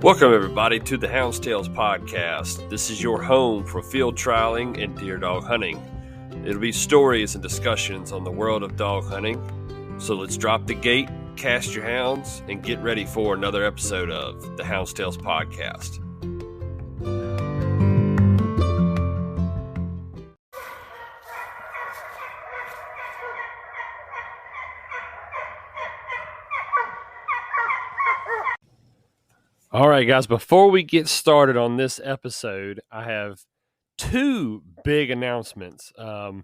Welcome, everybody, to the Houndstales podcast. This is your home for field trialing and deer dog hunting. It'll be stories and discussions on the world of dog hunting. So let's drop the gate, cast your hounds, and get ready for another episode of the Houndstales podcast. All right, guys, before we get started on this episode, I have two big announcements. And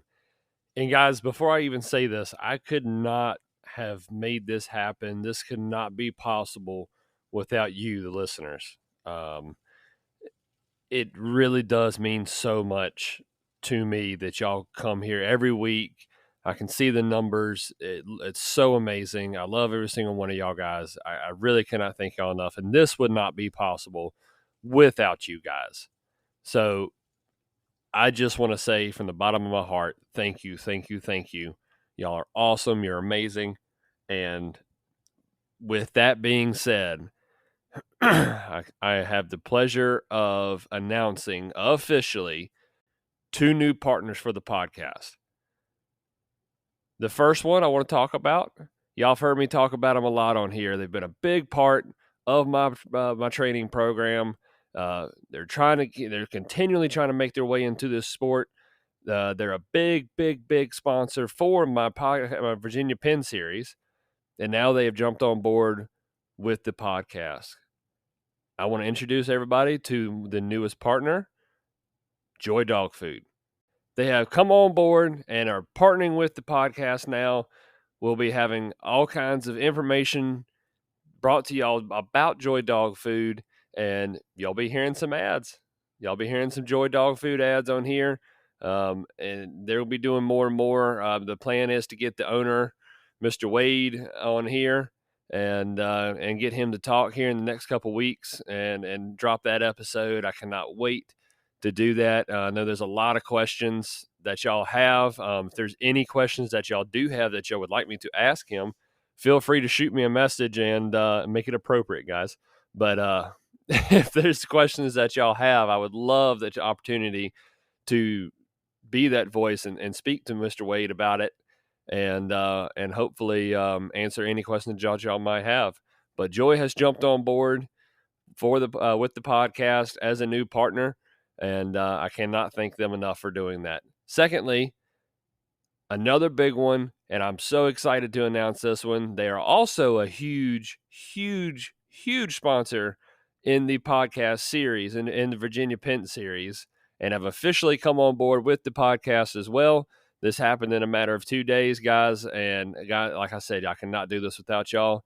guys, before I even say this, I could not have made this happen. This could not be possible without you, the listeners. It really does mean so much to me that y'all come here every week. I can see the numbers. It's so amazing. I love every single one of y'all guys. I really cannot thank y'all enough. And this would not be possible without you guys. So I just want to say from the bottom of my heart, thank you, thank you, thank you. Y'all are awesome. You're amazing. And with that being said, I have the pleasure of announcing officially two new partners for the podcast. The first one I want to talk about, y'all have heard me talk about them a lot on here. They've been a big part of my training program. They're continually trying to make their way into this sport. They're a big sponsor for my Virginia Pen series, and now they have jumped on board with the podcast. I want to introduce everybody to the newest partner, Joy Dog Food. They have come on board and are partnering with the podcast now. We'll be having all kinds of information brought to y'all about Joy Dog Food, and y'all be hearing some ads. Y'all be hearing some Joy Dog Food ads on here, and they'll be doing more and more. The plan is to get the owner, Mr. Wade, on here and get him to talk here in the next couple weeks and drop that episode. I cannot wait to do that. I know there's a lot of questions that y'all have. If there's any questions that y'all do have that y'all would like me to ask him, feel free to shoot me a message and make it appropriate, guys. But if there's questions that y'all have, I would love the opportunity to be that voice and speak to Mr. Wade about it and hopefully answer any questions that y'all might have. But Joy has jumped on board for the with the podcast as a new partner. And I cannot thank them enough for doing that. Secondly, another big one, and I'm so excited to announce this one. They are also a huge sponsor in the podcast series, in the Virginia Pen series, and have officially come on board with the podcast as well. This happened in a matter of 2 days, guys. And like I said, I cannot do this without y'all.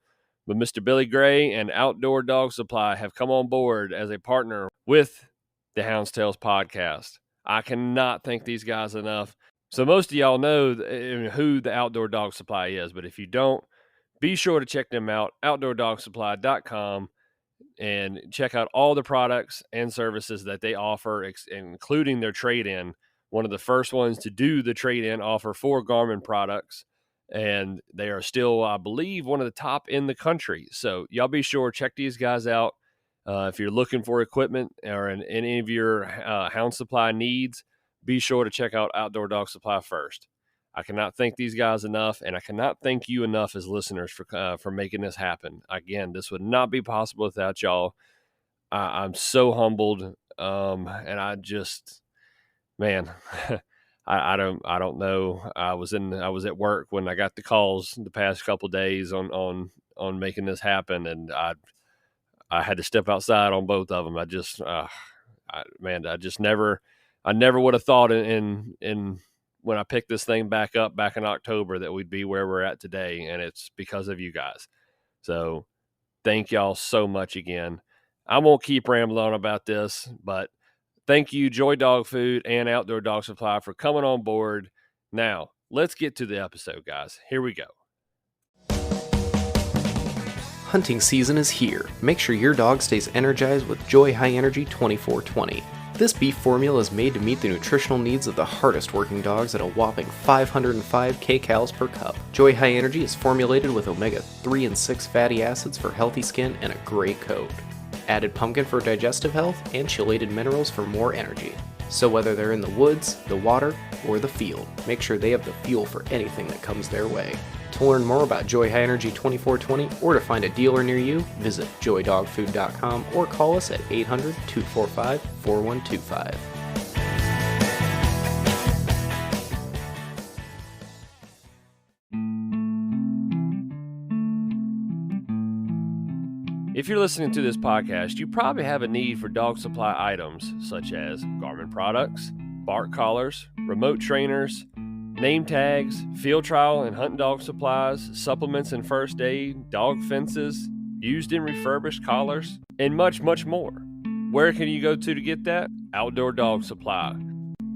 But Mr. Billy Gray and Outdoor Dog Supply have come on board as a partner with the Houndstales podcast. I cannot thank these guys enough. So most of y'all know who the Outdoor Dog Supply is, but if you don't, be sure to check them out, outdoordogsupply.com, and check out all the products and services that they offer, including their trade-in. One of the first ones to do the trade-in offer for Garmin products, and they are still, I believe, one of the top in the country. So y'all be sure to check these guys out. If you're looking for equipment or in any of your hound supply needs, be sure to check out Outdoor Dog Supply first. I cannot thank these guys enough, and I cannot thank you enough as listeners for making this happen. Again, this would not be possible without y'all. I'm so humbled, and I just, man, I don't know. I was at work when I got the calls the past couple of days on making this happen, and I had to step outside on both of them. I never would have thought in when I picked this thing back up back in October that we'd be where we're at today. And it's because of you guys. So thank y'all so much again. I won't keep rambling on about this, but thank you, Joy Dog Food and Outdoor Dog Supply, for coming on board. Now let's get to the episode, guys. Here we go. Hunting season is here. Make sure your dog stays energized with Joy High Energy 24/20. This beef formula is made to meet the nutritional needs of the hardest working dogs at a whopping 505 kcals per cup. Joy High Energy is formulated with omega-3 and 6 fatty acids for healthy skin and a great coat. added pumpkin for digestive health, and chelated minerals for more energy. So whether they're in the woods, the water, or the field, make sure they have the fuel for anything that comes their way. To learn more about Joy High Energy 2420 or to find a dealer near you, visit joydogfood.com or call us at 800-245-4125. If you're listening to this podcast, you probably have a need for dog supply items such as Garmin products, bark collars, remote trainers, name tags, field trial and hunting dog supplies, supplements and first aid, dog fences, used and refurbished collars, and much, much more. Where can you go to get that? Outdoor Dog Supply.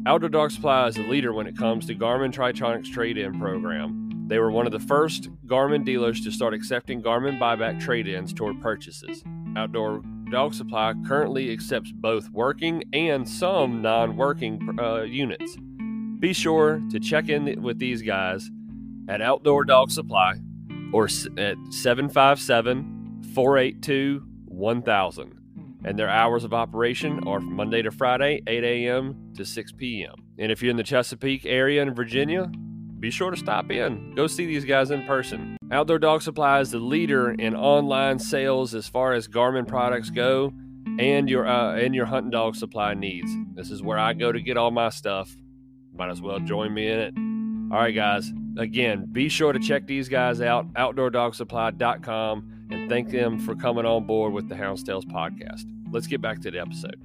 Outdoor Dog Supply is a leader when it comes to Garmin Tritronics trade-in program. They were one of the first Garmin dealers to start accepting Garmin buyback trade-ins toward purchases. Outdoor Dog Supply currently accepts both working and some non-working units. Be sure to check in with these guys at Outdoor Dog Supply or at 757-482-1000. And their hours of operation are from Monday to Friday, 8 a.m. to 6 p.m. And if you're in the Chesapeake area in Virginia, be sure to stop in. Go see these guys in person. Outdoor Dog Supply is the leader in online sales as far as Garmin products go and your hunting dog supply needs. This is where I go to get all my stuff. Might as well join me in it. All right, guys. Again, be sure to check these guys out, outdoordogsupply.com, and thank them for coming on board with the Hound's Tales podcast. Let's get back to the episode.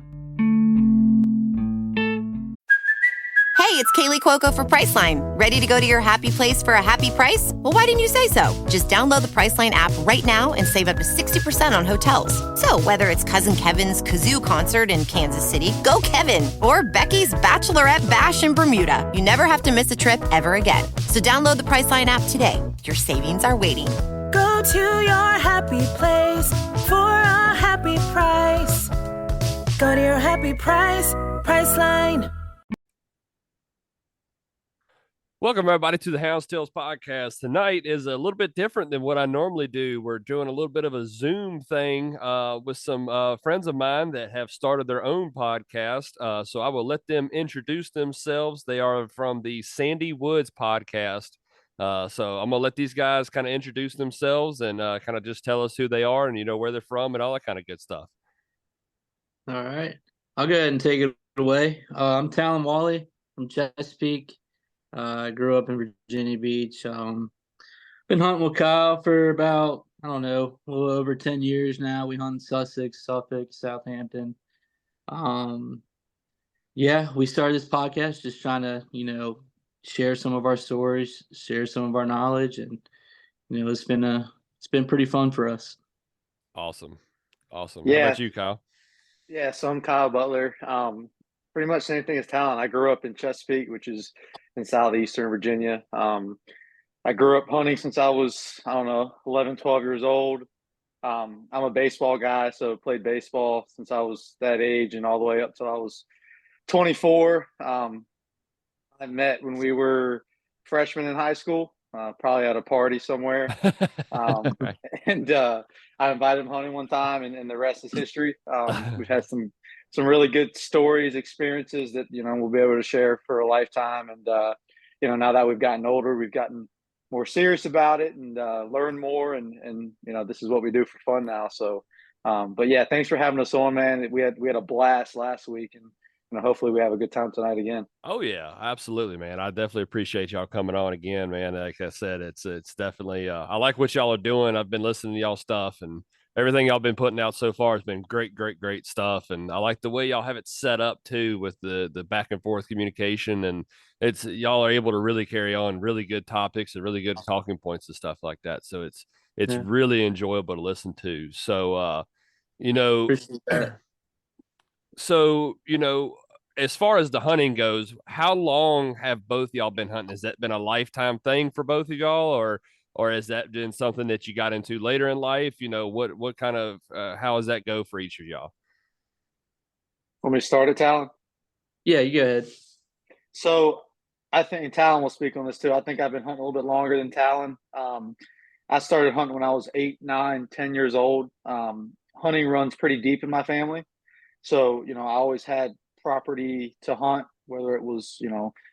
Hey, it's Kaylee Cuoco for Priceline. Ready to go to your happy place for a happy price? Well, why didn't you say so? Just download the Priceline app right now and save up to 60% on hotels. So whether it's Cousin Kevin's Kazoo Concert in Kansas City, go Kevin, or Becky's Bachelorette Bash in Bermuda, you never have to miss a trip ever again. So download the Priceline app today. Your savings are waiting. Go to your happy place for a happy price. Go to your happy price, Priceline. Welcome, everybody, to the Hound's Tales podcast. Tonight is a little bit different than what I normally do. We're doing a little bit of a Zoom thing with some friends of mine that have started their own podcast. So I will let them introduce themselves. They are from the Sandy Woods podcast. So I'm going to let these guys kind of introduce themselves and kind of just tell us who they are and, where they're from and all that kind of good stuff. All right. I'll go ahead and take it away. I'm Talon Wally from Chesapeake. I grew up in Virginia Beach. Been hunting with Kyle for about, a little over 10 years now. We hunt Sussex, Suffolk, Southampton. We started this podcast just trying to, share some of our stories, share some of our knowledge, and it's been pretty fun for us. Awesome. Yeah. How about you, Kyle? Yeah, so I'm Kyle Butler. Pretty much same thing as Talon. I grew up in Chesapeake, which is in southeastern Virginia. I grew up hunting since I was, 11, 12 years old. I'm a baseball guy, so played baseball since I was that age and all the way up till I was 24. I met when we were freshmen in high school, probably at a party somewhere. Right. And I invited him hunting one time, and the rest is history. We've had some really good stories, experiences that, we'll be able to share for a lifetime. And, now that we've gotten older, we've gotten more serious about it and learn more. And, this is what we do for fun now. So, but yeah, thanks for having us on, man. We had a blast last week, and hopefully we have a good time tonight again. Oh yeah, absolutely, man. I definitely appreciate y'all coming on again, man. Like I said, it's definitely, I like what y'all are doing. I've been listening to y'all stuff, and everything y'all been putting out so far has been great stuff. And I like the way y'all have it set up too, with the back and forth communication, and y'all are able to really carry on really good topics and really good talking points and stuff like that. So it's really enjoyable to listen to. So, Appreciate that. So, as far as the hunting goes, how long have both y'all been hunting? Has that been a lifetime thing for both of y'all, or has that been something that you got into later in life? What kind of, how does that go for each of y'all? Want me to start it, Talon? Yeah, you go ahead. So I think Talon will speak on this too. I think I've been hunting a little bit longer than Talon. I started hunting when I was 8, 9, 10 years old. hunting runs pretty deep in my family. So, I always had property to hunt, whether it was,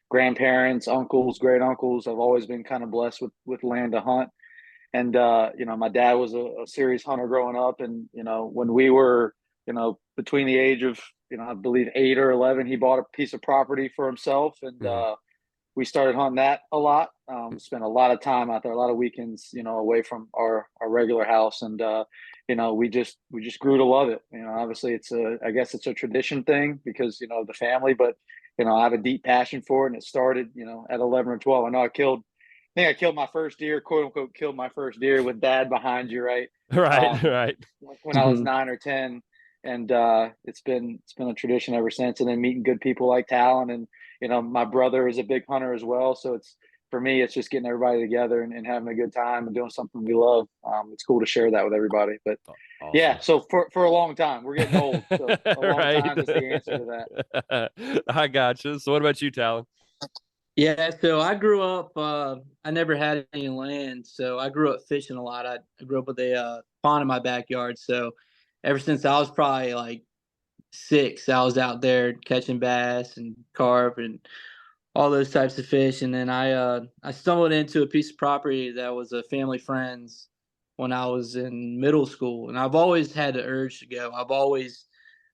grandparents, uncles, great uncles. I've always been kind of blessed with land to hunt. And, my dad was a serious hunter growing up. And, when we were, between the age of, I believe 8 or 11, he bought a piece of property for himself. And, Mhm. we started hunting that a lot. Spent a lot of time out there, a lot of weekends, away from our regular house. And, we just grew to love it. Obviously I guess it's a tradition thing because, the family, but, I have a deep passion for it. And it started, at 11 or 12. I think I killed my first deer, quote unquote, killed my first deer with dad behind you, right? Right, Um, right. when I was 9 or 10, and it's been a tradition ever since. And then meeting good people like Talon, and my brother is a big hunter as well. So it's for me, it's just getting everybody together and having a good time and doing something we love. It's cool to share that with everybody. But yeah, Awesome. so for a long time, we're getting old, so a long Right. time is the answer to that. I gotcha. So what about you, Talon? Yeah, so I grew up. I never had any land, so I grew up fishing a lot. I grew up with a pond in my backyard. So ever since I was probably like 6, I was out there catching bass and carp and all those types of fish. And then I stumbled into a piece of property that was a family friend's when I was in middle school, and I've always had the urge to go. I've always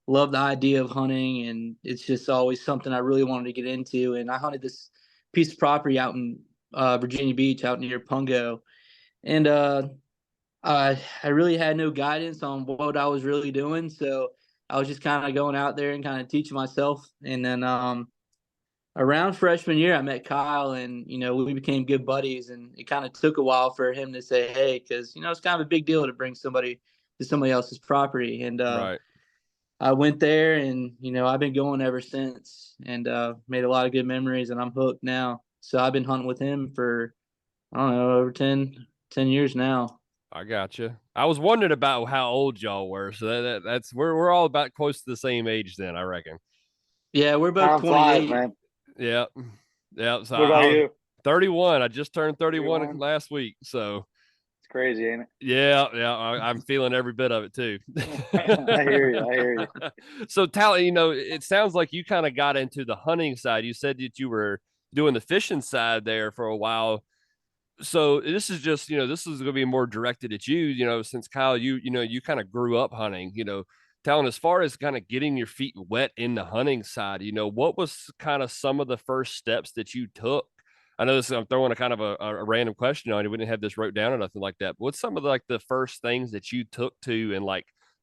loved the idea of hunting, and it's just always something I really wanted to get into. And I hunted this piece of property out in Virginia Beach, out near Pungo, and I really had no guidance on what I was really doing, so I was just kind of going out there and kind of teaching myself. And then around freshman year, I met Kyle, and we became good buddies. And it kind of took a while for him to say, "Hey," because it's kind of a big deal to bring somebody to somebody else's property. And Right. I went there, and I've been going ever since, and made a lot of good memories, and I'm hooked now. So I've been hunting with him for I don't know over 10 years now. I gotcha. I was wondering about how old y'all were. So that's we're all about close to the same age then, I reckon. Yeah, we're both Time flies, 28. man. Yeah. Yeah. So What about I was you? 31. I just turned 31 31? last week. So It's crazy, ain't it? yeah, I'm feeling every bit of it too. I hear you. I hear you. So, Tally, it sounds like you kind of got into the hunting side. You said that you were doing the fishing side there for a while. So this is just, this is going to be more directed at you, since Kyle, you kind of grew up hunting, Talon, as far as kind of getting your feet wet in the hunting side, what was kind of some of the first steps that you took? I know this, I'm throwing a kind of a random question on you. We didn't have this wrote down or nothing like that. But what's some of the first things that you took to and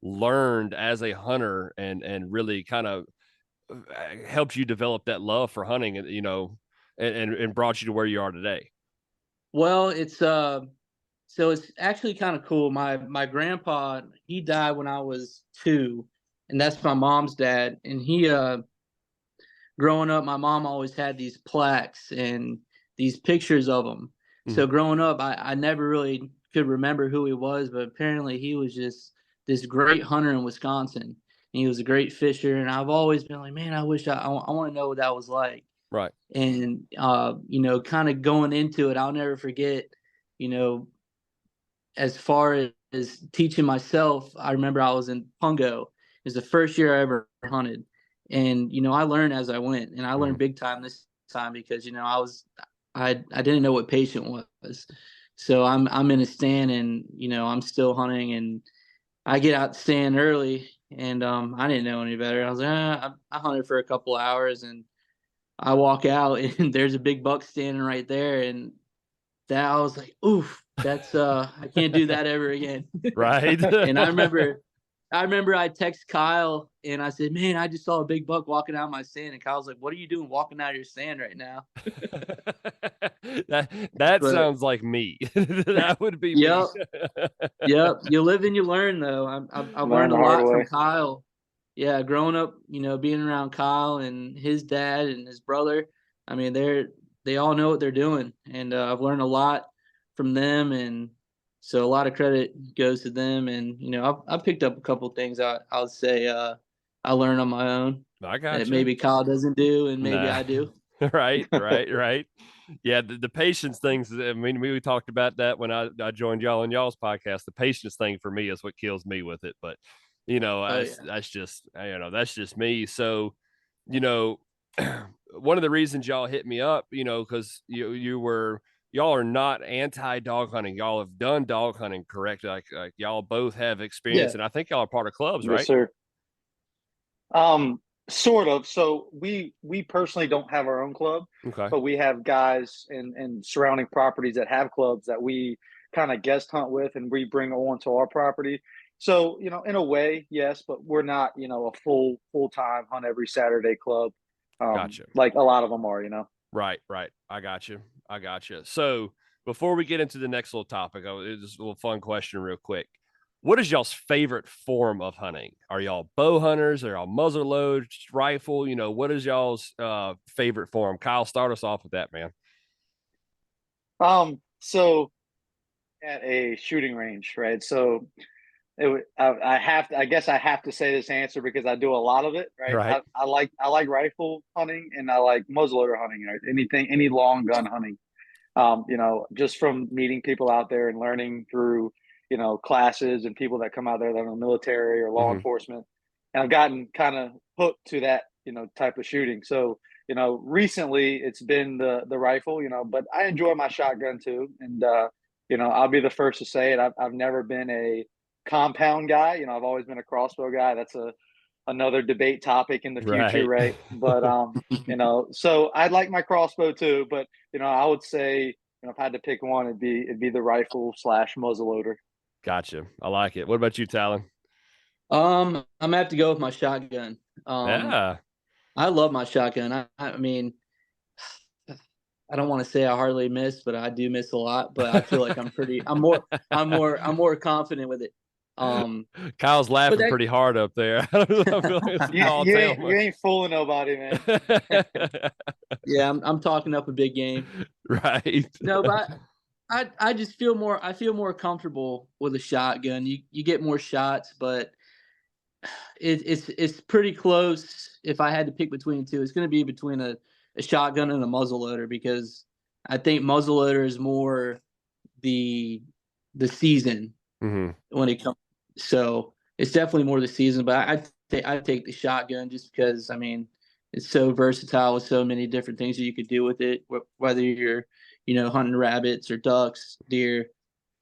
learned as a hunter and really kind of helped you develop that love for hunting and, and brought you to where you are today? Well, so it's actually kind of cool. My grandpa, he died when I was 2, and that's my mom's dad. And he growing up, my mom always had these plaques and these pictures of him. So Mhm. growing up, I never really could remember who he was, but apparently he was just this great hunter in Wisconsin. And he was a great fisher, and I've always been like, man, I wish I want to know what that was like. Right. And kind of going into it, I'll never forget, you know, as far as teaching myself, I remember I was in Pungo. It was the first year I ever hunted. And, I learned as I went, and I learned Mhm. big time this time because, I didn't know what patient was. So I'm in a stand, and, I'm still hunting, and I get out the stand early, and I didn't know any better. I was like, I hunted for a couple hours, and I walk out and there's a big buck standing right there, and that I was like, "Oof, that's I can't do that ever again." Right. And I remember I text Kyle and I said, "Man, I just saw a big buck walking out of my stand." And Kyle's like, "What are you doing walking out of your stand right now?" that But sounds like me. That would be me. yep, yep. You live and you learn, though. I've Learn learned a the hard lot from way. Kyle. Yeah, growing up, being around Kyle and his dad and his brother. I mean, they all know what they're doing, and I've learned a lot from them, and so a lot of credit goes to them. And I've picked up a couple things I'll say I learned on my own I that gotcha. maybe Kyle doesn't do, and maybe Nah. I do. Right, right, right. Yeah, the patience things. I mean, we talked about that when I joined y'all on y'all's podcast. The patience thing for me is what kills me with it. But You know, Oh yeah. that's just, that's just me. So, you know, one of the reasons y'all hit me up, because y'all are not anti dog hunting. Y'all have done dog hunting, correct? Like y'all both have Yeah. experience, and I think y'all are part of clubs, Yes, right? sir. Sort of. So we personally don't have our own club, Okay, but we have guys in surrounding properties that have clubs that we kind of guest hunt with, and we bring on to our property. So in a way, yes, but we're not a full time hunt every Saturday club, gotcha. like a lot of them are. Right, right. I got you. I got you. So before we get into the next little topic, it's just a little fun question, real quick. What is y'all's favorite form of hunting? Are y'all bow hunters? Are y'all muzzle load, rifle? What is y'all's favorite form? Kyle, start us off with that, man. So at a shooting range, right? So I have to, I guess I have to say this answer because I do a lot of it, right? Right. I like rifle hunting and I like muzzleloader hunting, right? Any long gun hunting. Just from meeting people out there and learning through, classes and people that come out there that are in the military or law Hmm. enforcement. And I've gotten kind of hooked to that, type of shooting. So, recently it's been the rifle, but I enjoy my shotgun too. And, I'll be the first to say it. I've never been a compound guy. I've always been a crossbow guy. That's another debate topic in the future, Right. right? But so I'd like my crossbow too, but I would say, if I had to pick one, it'd be the rifle slash muzzleloader. Gotcha. I like it. What about you, Talon? I'm gonna have to go with my shotgun. Um, Yeah. I love my shotgun. I mean, I don't want to say I hardly miss, but I do miss a lot. But I feel like I'm more confident with it. Um, Kyle's but laughing that pretty hard up there. I feel like it's a You tall you tale, ain't you man. ain't fooling nobody, man. yeah, I'm talking up a big game. Right. No, but I just feel more comfortable with a shotgun. You get more shots, but it's pretty close. If I had to pick between the two, it's going to be between a shotgun and a muzzleloader because I think muzzleloader is more the the season Hmm. when it comes. So it's definitely more the season, but I take the shotgun just because I mean it's so versatile with so many different things that you could do with it. Whether you're hunting rabbits or ducks, deer,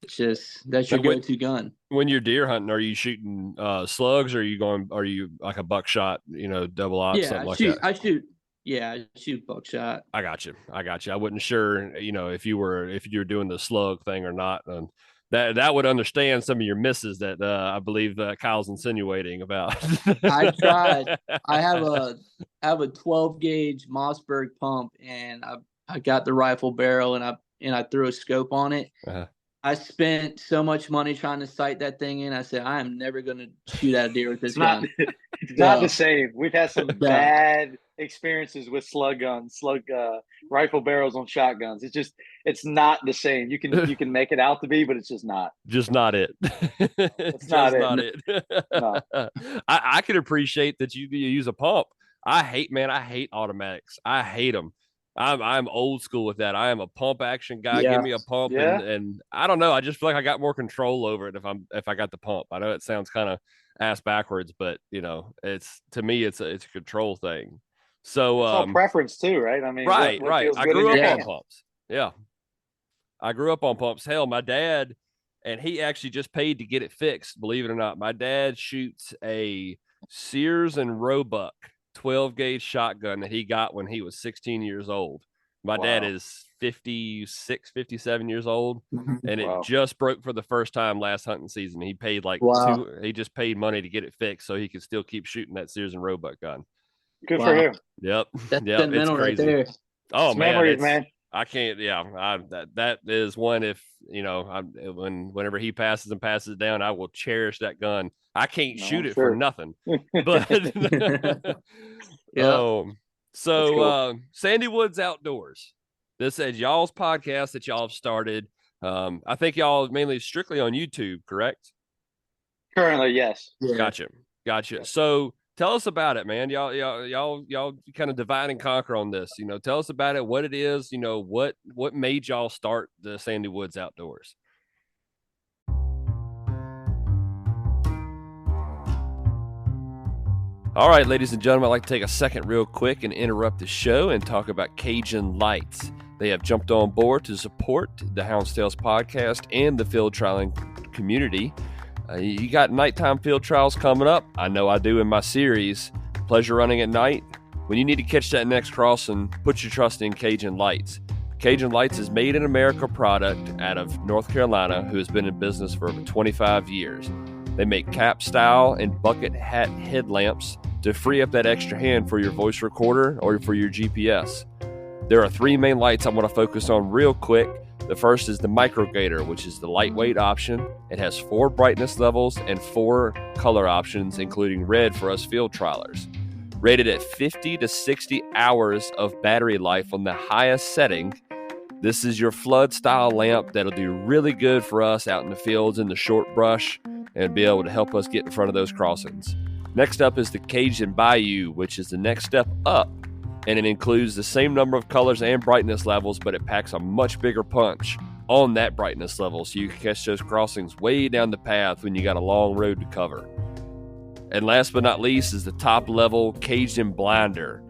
it's just that's Now, your go-to gun. when you're deer hunting, are you shooting slugs, or are you like a buckshot, double aught, Yeah, something like that? I shoot. Yeah, I shoot buckshot. I got you. I got you. I wasn't sure, if you were doing the slug thing or not. And that would understand some of your misses that I believe Kyle's insinuating about. I tried. I have a 12 gauge Mossberg pump, and I got the rifle barrel, and I threw a scope on it. Uh-huh. I spent so much money trying to sight that thing in. I said, I am never going to shoot at a deer with It's this not gun. it's not the So, same. We've had some yeah. bad experiences with slug rifle barrels on shotguns. It's not the same. You can make it out to be, but it's just not. Just not it. It's not Just it. not it. No. I could appreciate that you use a pump. I hate automatics. I hate them. I'm old school with that. I am a pump action guy. Give Yeah. me a pump, and Yeah. I don't know. I just feel like I got more control over it if I got the pump. I know it sounds kind of ass backwards, but it's to me it's a control thing. So It's all preference too, right? I mean, what right, what right. feels I good in grew your up on Yeah. hand? pumps. Yeah, I grew up on pumps. Hell, my dad, and he actually just paid to get it fixed. Believe it or not, my dad shoots a Sears and Roebuck 12 gauge shotgun that he got when he was 16 years old. My dad Wow. is 56, 57 years old, and it Wow. just broke for the first time last hunting season. He paid like Wow. he just paid money to get it fixed so he could still keep shooting that Sears and Roebuck gun. Good for Wow. him. Yep. That's Yep. It's sentimental right crazy. there. Oh It's man, memories, man. I can't. Yeah, that is one. If whenever he passes it down, I will cherish that gun. I can't No, shoot I'm it for sure. nothing. But Yeah. oh, That's so cool. Sandy Woods Outdoors. This is y'all's podcast that y'all have started. I think y'all mainly strictly on YouTube, correct? Currently, yes. Yeah. Gotcha. Gotcha. Yep. So tell us about it, man. Y'all kind of divide and conquer on this. Tell us about it, what it is, what made y'all start the Sandy Woods Outdoors. All right, ladies and gentlemen, I'd like to take a second real quick and interrupt the show and talk about Cajun Lights. They have jumped on board to support the Hounds Tales podcast and the field trialing community. You got nighttime field trials coming up. I know I do in my series, Pleasure Running at Night. When you need to catch that next crossing, put your trust in Cajun Lights. Cajun Lights is made in America product out of North Carolina, who has been in business for over 25 years. They make cap style and bucket hat headlamps to free up that extra hand for your voice recorder or for your GPS. There are three main lights I want to focus on real quick. The first is the Micro Gator, which is the lightweight option. It has 4 brightness levels and 4 color options, including red for us field trialers. Rated at 50 to 60 hours of battery life on the highest setting, this is your flood style lamp that'll do really good for us out in the fields in the short brush and be able to help us get in front of those crossings. Next up is the Cajun Bayou, which is the next step up, and it includes the same number of colors and brightness levels, but it packs a much bigger punch on that brightness level so you can catch those crossings way down the path when you got a long road to cover. And last but not least is the top level Cajun Blinder.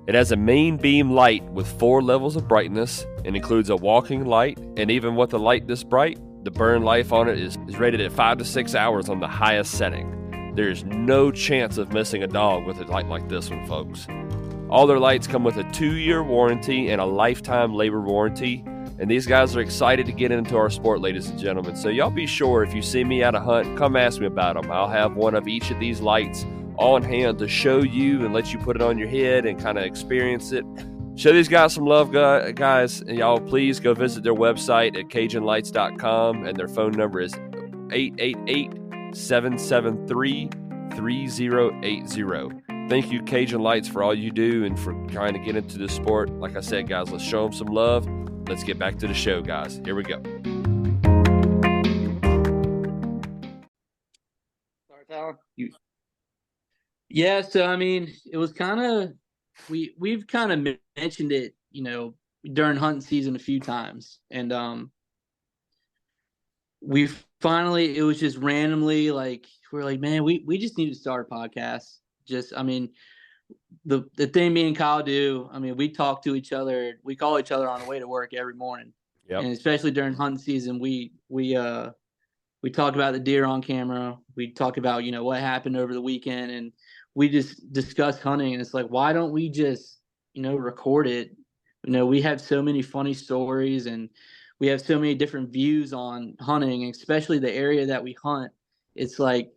It has a main beam light with 4 levels of brightness and includes a walking light, and even with a light this bright, the burn life on it is rated at 5 to 6 hours on the highest setting. There's no chance of missing a dog with a light like this one, folks. All their lights come with a 2-year warranty and a lifetime labor warranty, and these guys are excited to get into our sport, ladies and gentlemen. So y'all be sure, if you see me at a hunt, come ask me about them. I'll have one of each of these lights on hand to show you and let you put it on your head and kind of experience it. Show these guys some love, guys. And y'all, please go visit their website at CajunLights.com, and their phone number is 888-773-3080. Thank you, Cajun Lights, for all you do and for trying to get into this sport. Like I said, guys, let's show them some love. Let's get back to the show, guys. Here we go. Sorry, Tyler. Yeah, so I mean, it was kind of we've kind of mentioned it, during hunting season a few times, and we finally, it was just randomly we're like, man, we just need to start a podcast. Just, I mean, the thing me and Kyle do, I mean, we talk to each other, we call each other on the way to work every morning. Yep. And especially during hunting season, we talk about the deer on camera. We talk about, what happened over the weekend, and we just discuss hunting. And it's like, why don't we just, record it? We have so many funny stories, and we have so many different views on hunting, especially the area that we hunt. It's like,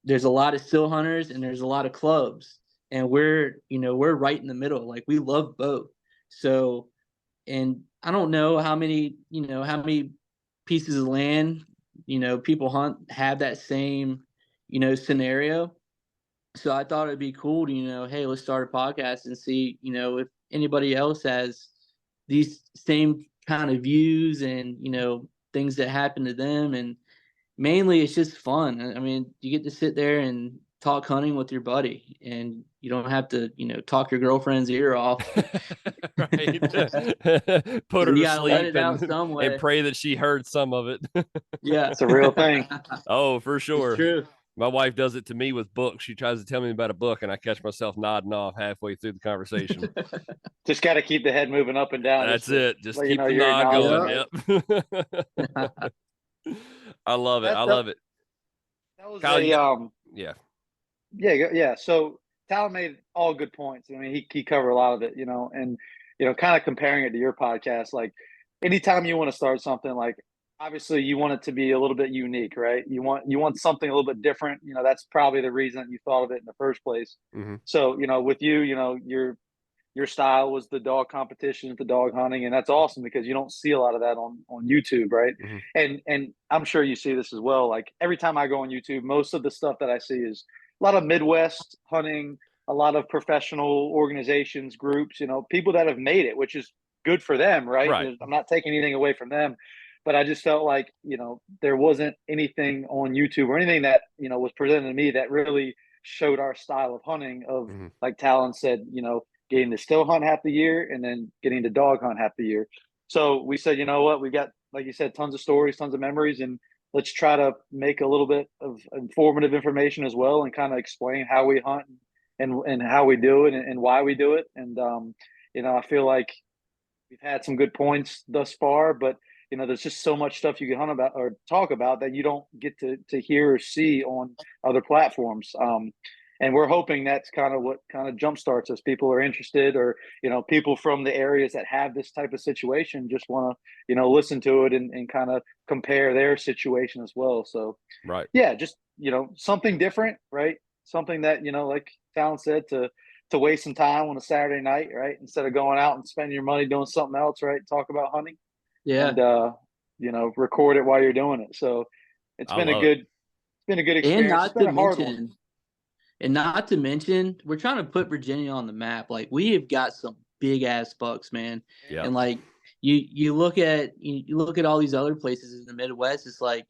there's a lot of still hunters and there's a lot of clubs, and we're right in the middle. Like, we love both. So, and I don't know how many pieces of land, people hunt have that same, scenario. So I thought it'd be cool to, hey, let's start a podcast and see, if anybody else has these same kind of views and, things that happen to them. And mainly it's just fun. I mean, you get to sit there and talk hunting with your buddy, and you don't have to, talk your girlfriend's ear off. Right. Put her to sleep and pray that she heard some of it. Yeah. It's a real thing. Oh, for sure. It's true. My wife does it to me with books. She tries to tell me about a book, and I catch myself nodding off halfway through the conversation. Just got to keep the head moving up and down. That's it. Just keep the nod going. Yep. I love it. I love it. That was Kyle, yeah. So Tal made all good points. I mean, he covered a lot of it, and kind of comparing it to your podcast. Like, anytime you want to start something, like, obviously you want it to be a little bit unique, right? You want something a little bit different. That's probably the reason you thought of it in the first place. Mm-hmm. So, with you, your style was the dog competitions, the dog hunting, and that's awesome because you don't see a lot of that on YouTube, right? Mm-hmm. And I'm sure you see this as well. Like, every time I go on YouTube, most of the stuff that I see is a lot of Midwest hunting, a lot of professional organizations, groups, people that have made it, which is good for them, right? I'm not taking anything away from them. But I just felt like, there wasn't anything on YouTube or anything that, was presented to me that really showed our style of hunting of, mm-hmm. like Talon said, getting to still hunt half the year and then getting to dog hunt half the year. So we said, you know what, we've got, like you said, tons of stories, tons of memories, and let's try to make a little bit of informative information as well, and kind of explain how we hunt and how we do it and why we do it. And I feel like we've had some good points thus far, but there's just so much stuff you can hunt about or talk about that you don't get to hear or see on other platforms. And we're hoping that's kind of what kind of jumpstarts us. People are interested, or people from the areas that have this type of situation just want to listen to it and kind of compare their situation as well. So Right. yeah, just something different, right? Something that like Talon said, to waste some time on a Saturday night, right? Instead of going out and spending your money doing something else, right? Talk about hunting Yeah. and record it while you're doing it. So it's I been a love it. good And experience. It's not been to a hard one. we're trying to put Virginia on the map. Like, we have got some big ass bucks, man. Yeah. And like you look at all these other places in the Midwest, it's like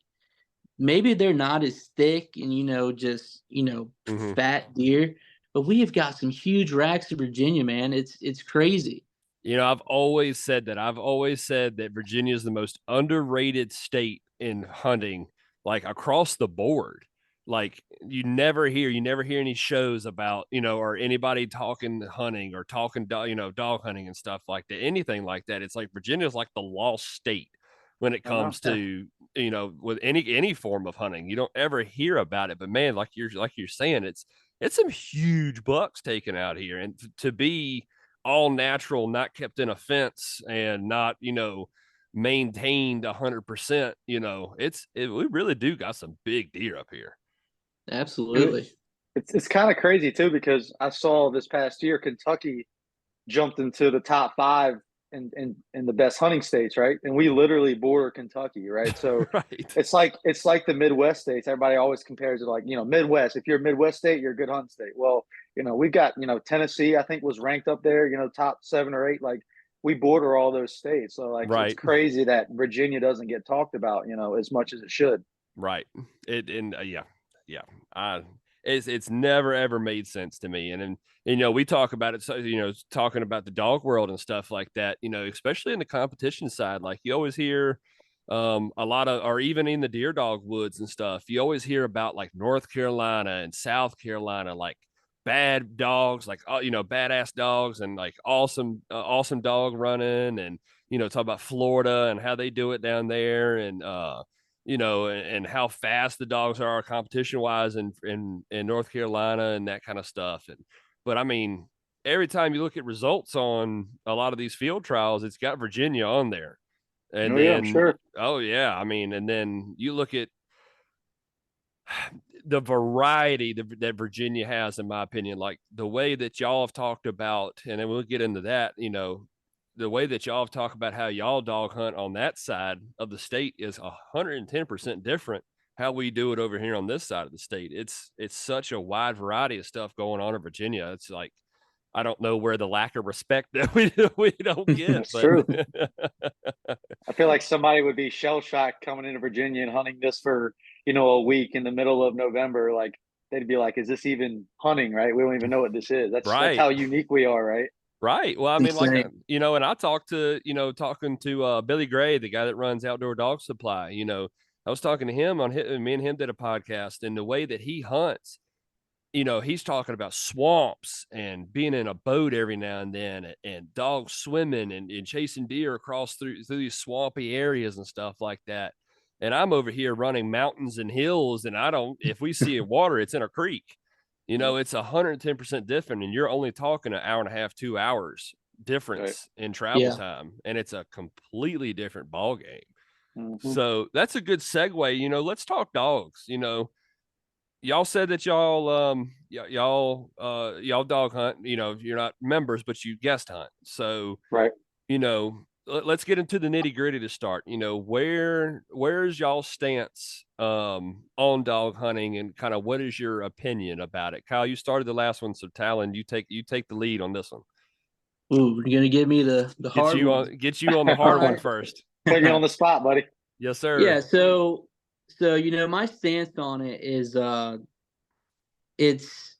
maybe they're not as thick and just Mhm. fat deer, but we have got some huge racks in Virginia, man. It's crazy. I've always said that. I've always said that Virginia is the most underrated state in hunting, like across the board. Like you never hear any shows about, or anybody talking hunting or talking, dog hunting and stuff like that. Anything like that. It's like Virginia's like the lost state when it I know. comes to, with any form of hunting. You don't ever hear about it, but man, like you're saying, it's some huge bucks taken out here, and to be all natural, not kept in a fence and not, maintained 100%, we really do got some big deer up here. And it, Absolutely. it's kind of crazy too, because I saw this past year Kentucky jumped into the top 5 in the best hunting states, right? And we literally border Kentucky, right? So Right. it's like the Midwest states. Everybody always compares it like, Midwest. If you're a Midwest state, you're a good hunting state. Well, we've got, Tennessee, I think was ranked up there, top 7 or 8. Like, we border all those states. So like it's Right. crazy that Virginia doesn't get talked about, as much as it should. Right. It and yeah, yeah. I it's never ever made sense to me. And we talk about it. So talking about the dog world and stuff like that. Especially in the competition side, like you always hear a lot of, or even in the deer dog woods and stuff, you always hear about like North Carolina and South Carolina, like bad dogs, like badass dogs, and like awesome dog running, and talk about Florida and how they do it down there, and and how fast the dogs are competition wise in North Carolina and that kind of stuff. But I mean, every time you look at results on a lot of these field trials, it's got Virginia on there. And Oh yeah, I'm then, sure. oh yeah, I mean, and then you look at the variety that Virginia has, in my opinion, like the way that y'all have talked about, and then we'll get into that, the way that y'all have talked about how y'all dog hunt on that side of the state is 110% different how we do it over here on this side of the state. It's such a wide variety of stuff going on in Virginia. It's like, I don't know where the lack of respect that we don't get, That's but true. I feel like somebody would be shell shocked coming into Virginia and hunting this for, a week in the middle of November. Like, they'd be like, is this even hunting, right? We don't even know what this is. That's right. how unique we are, right? Right. Well, I mean, like, Insane. and I talked to, talking to Billy Gray, the guy that runs Outdoor Dog Supply. I was talking to him me and him did a podcast, and the way that he hunts, he's talking about swamps and being in a boat every now and then, and dogs swimming and chasing deer across through these swampy areas and stuff like that. And I'm over here running mountains and hills, and if we see a water, it's in a creek. It's 110% different, and you're only talking an hour and a half, 2 hours Right. difference in travel Yeah. time, and it's a completely different ball game. Mm-hmm. So that's a good segue. Let's talk dogs. Y'all said that y'all dog hunt. You're not members, but you guest hunt. So Right. let's get into the nitty gritty to start. Where's y'all stance on dog hunting, and kind of what is your opinion about it? Kyle, you started the last one, so Talon, you take the lead on this one. Ooh, you're gonna give me the hard one. Get you on the All hard one right. first. Putting you on the spot, buddy. Yes, sir. Yeah, so my stance on it is it's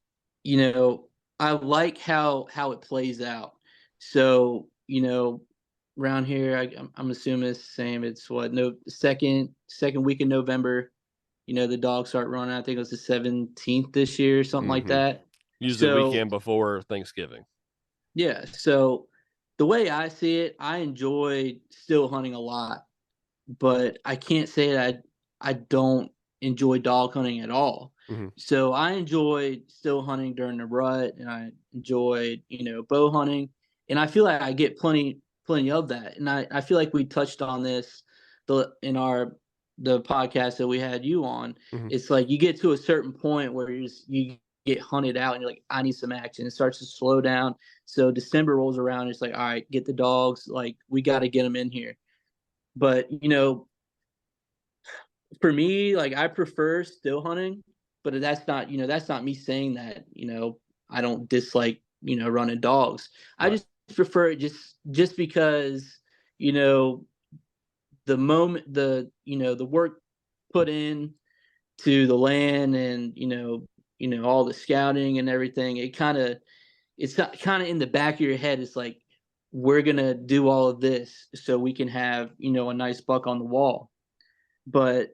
I like how it plays out. So, around here I'm assuming it's the same. It's what, no, second second week in November, the dogs start running. I think it was the 17th this year, something like that. Usually the So weekend before Thanksgiving. yeah, so the way I see it, I enjoy still hunting a lot, but I can't say that I don't enjoy dog hunting at all. So I enjoy still hunting during the rut, and I enjoy, bow hunting, and I feel like I get plenty of that. And I feel like we touched on this in the podcast that we had you on. It's like you get to a certain point where you get hunted out and you're like, I need some action. It starts to slow down. So December rolls around, and it's like, all right, get the dogs, like we got to get them in here. But for me, like I prefer still hunting, but that's not me saying that, I don't dislike, running dogs. I Right. just prefer it just because, the moment the work put in to the land and, all the scouting and everything, it's kind of in the back of your head. It's like, we're going to do all of this so we can have, a nice buck on the wall. But,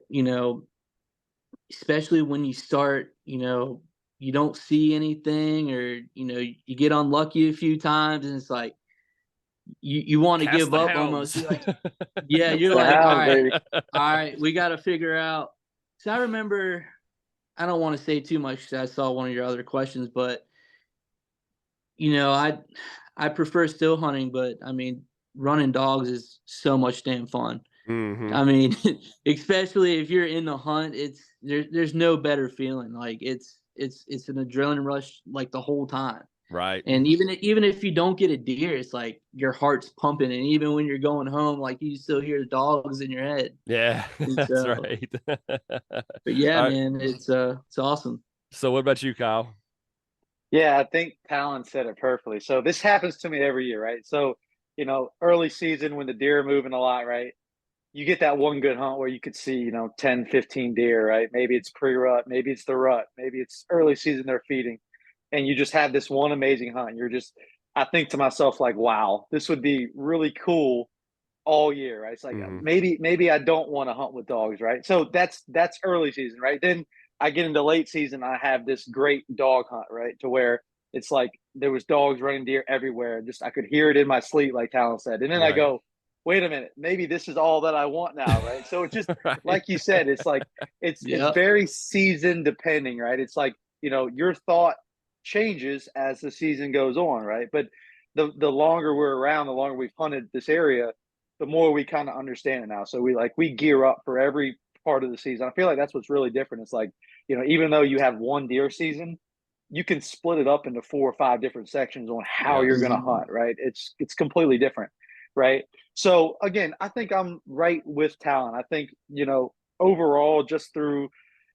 especially when you start, you don't see anything, or, you get unlucky a few times, and it's like, you want to Cast give the up almost. hounds. You're like, yeah, It's you're the like, hounds, baby. all right, we got to figure out. So I remember, I don't want to say too much because I saw one of your other questions, but, I prefer still hunting, but I mean, running dogs is so much damn fun. I mean, especially if you're in the hunt, there's no better feeling. Like it's an adrenaline rush like the whole time. Right. And even if you don't get a deer, it's like your heart's pumping, and even when you're going home, like you still hear the dogs in your head. Yeah, And that's so, right. but yeah, All right. man, it's awesome. So what about you, Kyle? Yeah, I think Talon said it perfectly. So this happens to me every year, right? So, early season when the deer are moving a lot, right? You get that one good hunt where you could see, 10, 15 deer, right? Maybe it's pre-rut, maybe it's the rut, maybe it's early season they're feeding. And you just have this one amazing hunt. I think to myself, like, wow, this would be really cool all year, right? It's like maybe I don't want to hunt with dogs, right? So that's early season, right? Then I get into late season, I have this great dog hunt, right? To where it's like there was dogs running deer everywhere. Just I could hear it in my sleep, like Talon said. And then I Right. go, wait a minute, maybe this is all that I want now, right? So it's just Right. like you said, it's like it's Yeah. very season depending, right? It's like, your thought changes as the season goes on, right? But the longer we're around, the longer we've hunted this area, the more we kind of understand it now. So we gear up for every part of the season. I feel like that's what's really different. It's like, even though you have one deer season, you can split it up into 4 or 5 different sections on how you're Yes. going to hunt, right? It's completely different, right? So again, I think I'm right with Talon. I think, overall, just through,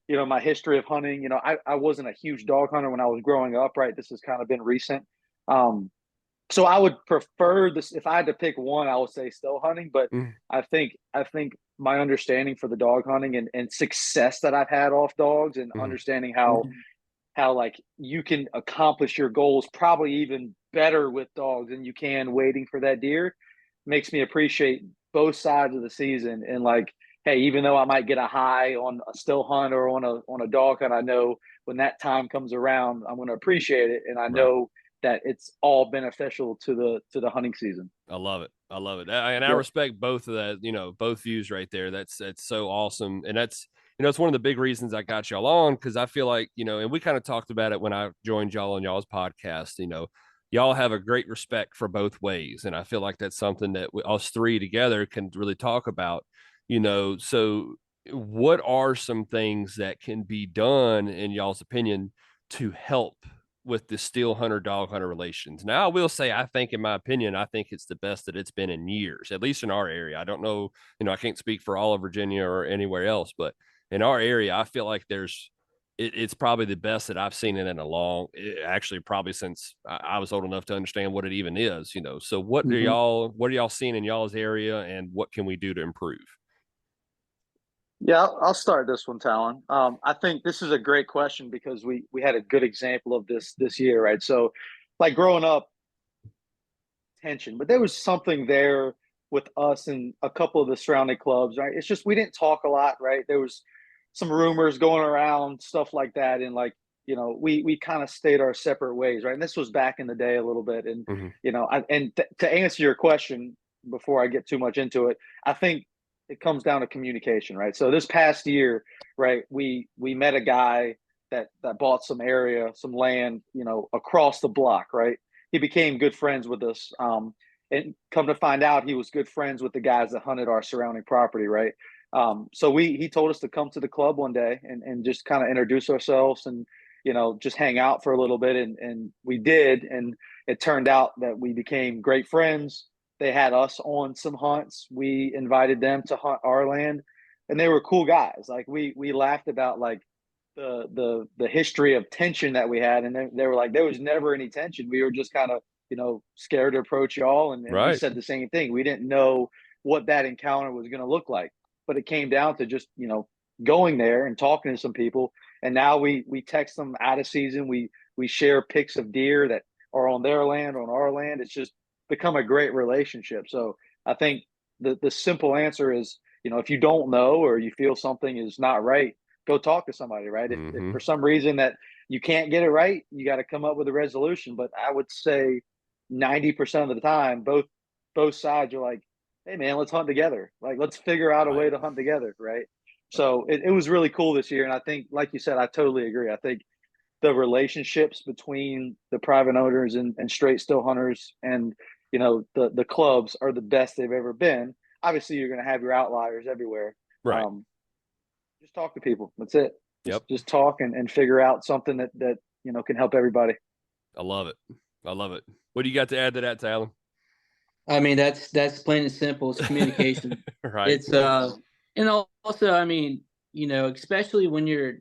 my history of hunting, I wasn't a huge dog hunter when I was growing up, right? This has kind of been recent. So I would prefer this if I had to pick one, I would say still hunting. But Mm. I think my understanding for the dog hunting and success that I've had off dogs and Mhm. understanding how like you can accomplish your goals probably even better with dogs than you can waiting for that deer makes me appreciate both sides of the season. And like, hey, even though I might get a high on a still hunt or on a dog hunt, I know when that time comes around, I'm going to appreciate it, and I Right. know that it's all beneficial to the hunting season. I love it. I love it. And I Yep. respect both of that, both views right there. That's so awesome. And that's, it's one of the big reasons I got y'all on, because I feel like, and we kind of talked about it when I joined y'all on y'all's podcast, y'all have a great respect for both ways. And I feel like that's something that us three together can really talk about, so what are some things that can be done in y'all's opinion to help with the steel hunter dog hunter relations? Now, I will say, I think, in my opinion, I think it's the best that it's been in years, at least in our area. I don't know, I can't speak for all of Virginia or anywhere else, but in our area, I feel like it's probably the best that I've seen it in a actually probably since I was old enough to understand what it even is. So what are y'all seeing in y'all's area, and what can we do to improve? Yeah, I'll start this one, Talon. I think this is a great question because we had a good example of this year, right? So, like growing up, tension, but there was something there with us and a couple of the surrounding clubs, right? It's just we didn't talk a lot, right? There was some rumors going around, stuff like that, and like we kind of stayed our separate ways, right? And this was back in the day a little bit, and Mm-hmm. to answer your question before I get too much into it, I think it comes down to communication, right? So this past year, right, we met a guy that bought some area, some land, across the block, right? He became good friends with us. And come to find out, he was good friends with the guys that hunted our surrounding property, right? So he told us to come to the club one day and just kind of introduce ourselves and just hang out for a little bit, and we did, and it turned out that we became great friends. They had us on some hunts. We invited them to hunt our land, and they were cool guys. Like we laughed about like the history of tension that we had, and they were like, there was never any tension. We were just kind of scared to approach y'all, and we Right. said the same thing. We didn't know what that encounter was going to look like, but it came down to just going there and talking to some people, and now we text them out of season. We share pics of deer that are on their land, on our land. It's just become a great relationship. So I think the simple answer is, if you don't know or you feel something is not right, go talk to somebody, right? If Mm-hmm. for some reason that you can't get it right, you got to come up with a resolution. But I would say 90% of the time, both sides are like, hey man, let's hunt together. Like, let's figure out a Right. way to hunt together, right? So it was really cool this year. And I think, like you said, I totally agree. I think the relationships between the private owners and straight still hunters and the clubs are the best they've ever been. Obviously, you're going to have your outliers everywhere. Right. Um, just talk to people. That's it. Yep. Just talk and figure out something that can help everybody. I love it. I love it. What do you got to add to that, Talon? I mean, that's plain and simple. It's communication. Right. It's and also, I mean, especially when you're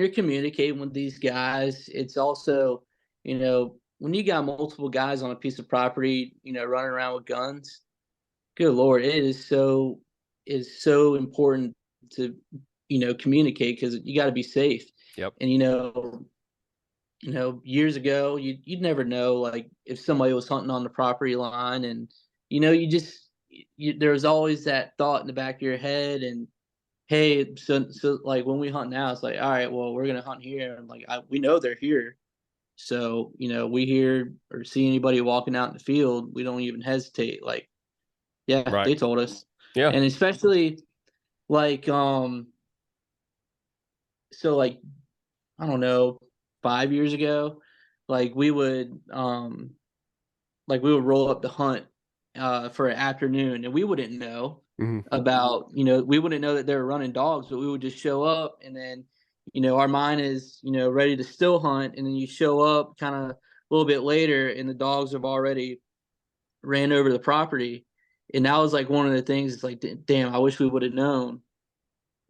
communicating with these guys, it's also, when you got multiple guys on a piece of property, running around with guns, good Lord, it is so important to, communicate, because you got to be safe. Yep. And, years ago, you'd never know, like, if somebody was hunting on the property line, and, there's always that thought in the back of your head, and, hey, so like when we hunt now, it's like, all right, well, we're gonna hunt here, and like we know they're here, so we hear or see anybody walking out in the field, we don't even hesitate. Like, yeah, Right. they told us, Yeah. and especially like so like I don't know, 5 years ago, like we would roll up the hunt for an afternoon, and we wouldn't know Mm-hmm. about, we wouldn't know that they were running dogs, but we would just show up, and then, our mind is, ready to still hunt, and then you show up kind of a little bit later, and the dogs have already ran over the property. And that was like one of the things. It's like, damn, I wish we would have known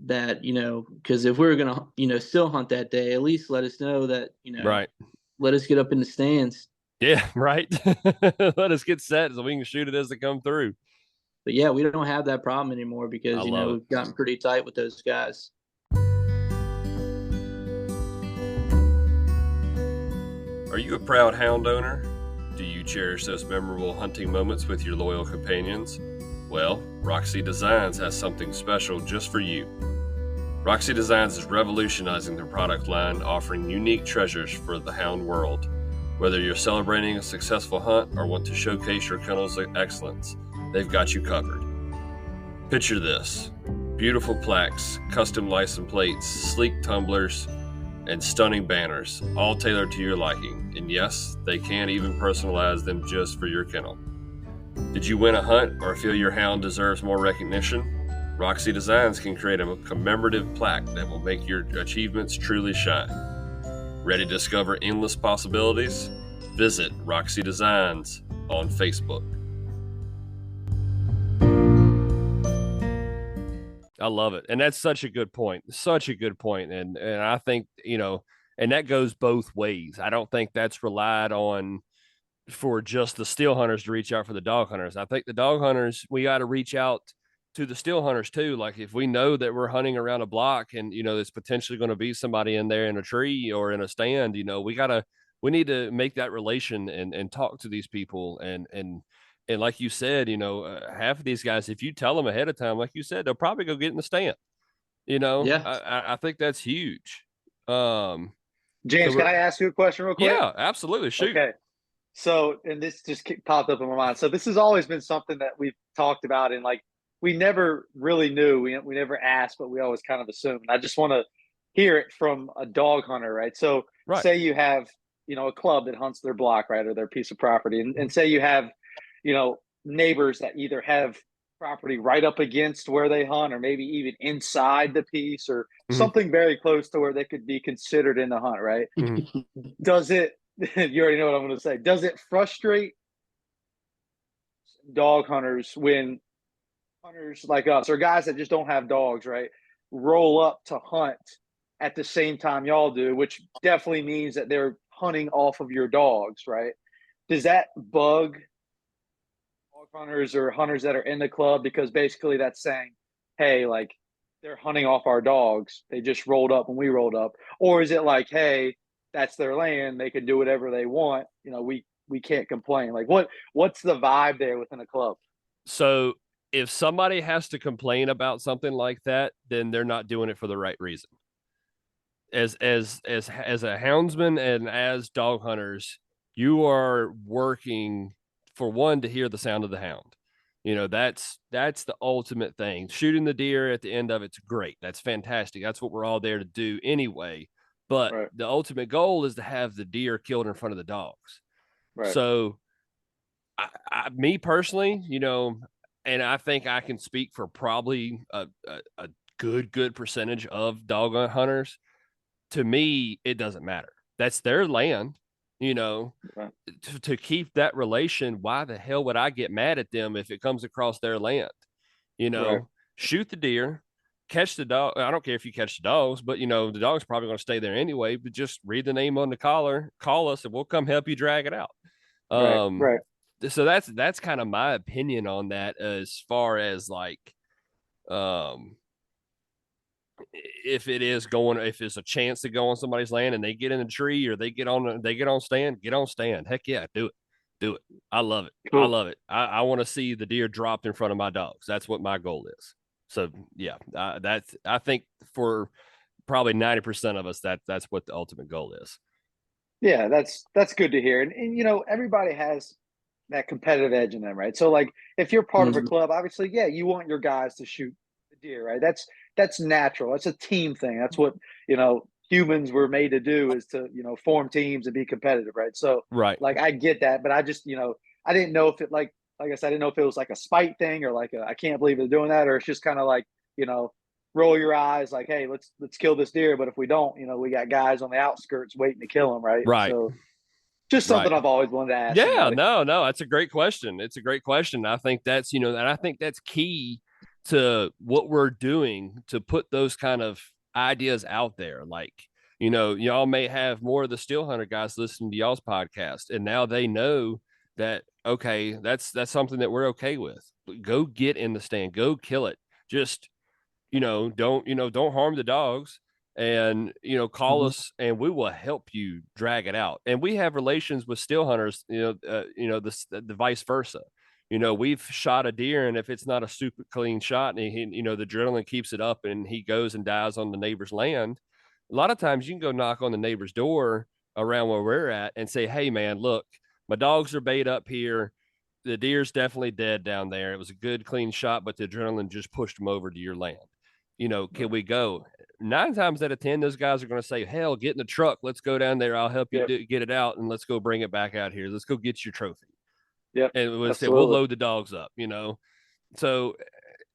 that, because if we were gonna, still hunt that day, at least let us know that, Right. let us get up in the stands. Yeah. Right. Let us get set so we can shoot it as they come through. But yeah, we don't have that problem anymore, I because, love it. we've gotten pretty tight with those guys. Are you a proud hound owner? Do you cherish those memorable hunting moments with your loyal companions? Well, Roxy Designs has something special just for you. Roxy Designs is revolutionizing their product line, offering unique treasures for the hound world. Whether you're celebrating a successful hunt or want to showcase your kennel's excellence, they've got you covered. Picture this: beautiful plaques, custom license plates, sleek tumblers, and stunning banners, all tailored to your liking. And yes, they can even personalize them just for your kennel. Did you win a hunt or feel your hound deserves more recognition? Roxy Designs can create a commemorative plaque that will make your achievements truly shine. Ready to discover endless possibilities? Visit Roxy Designs on Facebook. I love it. And that's such a good point. Such a good point. And I think, and that goes both ways. I don't think that's relied on for just the steel hunters to reach out for the dog hunters. I think the dog hunters, we got to reach out to the steel hunters too. Like, if we know that we're hunting around a block and, there's potentially going to be somebody in there in a tree or in a stand, we need to make that relation and talk to these people and And like you said, half of these guys, if you tell them ahead of time, like you said, they'll probably go get in the stand. Yeah. I think that's huge. So James, can I ask you a question real quick? yeah, absolutely. Shoot. Okay. So, and this just popped up in my mind. So, this has always been something that we've talked about, and like we never really knew. We never asked, but we always kind of assumed. I just want to hear it from a dog hunter, right? So, Right. say you have, a club that hunts their block, right, or their piece of property, and say you have, neighbors that either have property right up against where they hunt, or maybe even inside the piece, or Mhm. something very close to where they could be considered in the hunt, right? Mhm. Does it? You already know what I'm going to say. Does it frustrate dog hunters when hunters like us, or guys that just don't have dogs, right, roll up to hunt at the same time y'all do, which definitely means that they're hunting off of your dogs, right? Does that bug dog hunters or hunters that are in the club, because basically that's saying, hey, like, they're hunting off our dogs, they just rolled up when we rolled up? Or is it like, hey, that's their land, they can do whatever they want, we can't complain? Like, what's the vibe there within a club? So if somebody has to complain about something like that, then they're not doing it for the right reason. As a houndsman and as dog hunters, you are working for one to hear the sound of the hound. That's the ultimate thing. Shooting the deer at the end of it's great. That's fantastic. That's what we're all there to do anyway. But Right. the ultimate goal is to have the deer killed in front of the dogs. Right. So me personally, and I think I can speak for probably a good percentage of dog hunters. To me, it doesn't matter. That's their land, you know. Right. To keep that relation, why the hell would I get mad at them if it comes across their land? Right. Shoot the deer, catch the dog. I don't care if you catch the dogs, but the dog's probably going to stay there anyway. But just read the name on the collar, call us, and we'll come help you drag it out. Right. Um, Right. so that's kind of my opinion on that, as far as like, um, if it's a chance to go on somebody's land and they get in a tree, or they get on stand. Heck yeah, do it. I love it. I Cool. love it. I want to see the deer dropped in front of my dogs. That's what my goal is. So yeah, I think for probably 90% of us, that's what the ultimate goal is. Yeah, that's good to hear. And everybody has that competitive edge in them, right? So like, if you're part of a Mhm. club, obviously, yeah, you want your guys to shoot the deer, right? That's natural. That's a team thing. That's what, humans were made to do, is to, form teams and be competitive, right? So Right. like, I get that, but I just, I didn't know if it, like I said, I didn't know if it was like a spite thing, or like I can't believe they're doing that, or it's just kind of like, roll your eyes, like, hey, let's kill this deer, but if we don't, we got guys on the outskirts waiting to kill them, right? Right. So just Right. something I've always wanted to ask Yeah, somebody. no, that's a great question. It's a great question. I think and I think that's key to what we're doing, to put those kind of ideas out there. Like, y'all may have more of the steel hunter guys listening to y'all's podcast, and now they know that, okay, that's something that we're okay with. Go get in the stand, go kill it. Just, don't harm the dogs, and call Mhm. us and we will help you drag it out. And we have relations with steel hunters, the vice versa. We've shot a deer, and if it's not a super clean shot, and the adrenaline keeps it up, and he goes and dies on the neighbor's land, a lot of times you can go knock on the neighbor's door around where we're at and say, hey man, look, my dogs are bait up here, the deer's definitely dead down there. It was a good clean shot, but the adrenaline just pushed him over to your land. Can we go? 9 times out of 10, those guys are going to say, hell, get in the truck. Let's go down there. I'll help you Yep. get it out, and let's go bring it back out here. Let's go get your trophy. Yep. And we'll say, we'll Absolutely. load the dogs up, So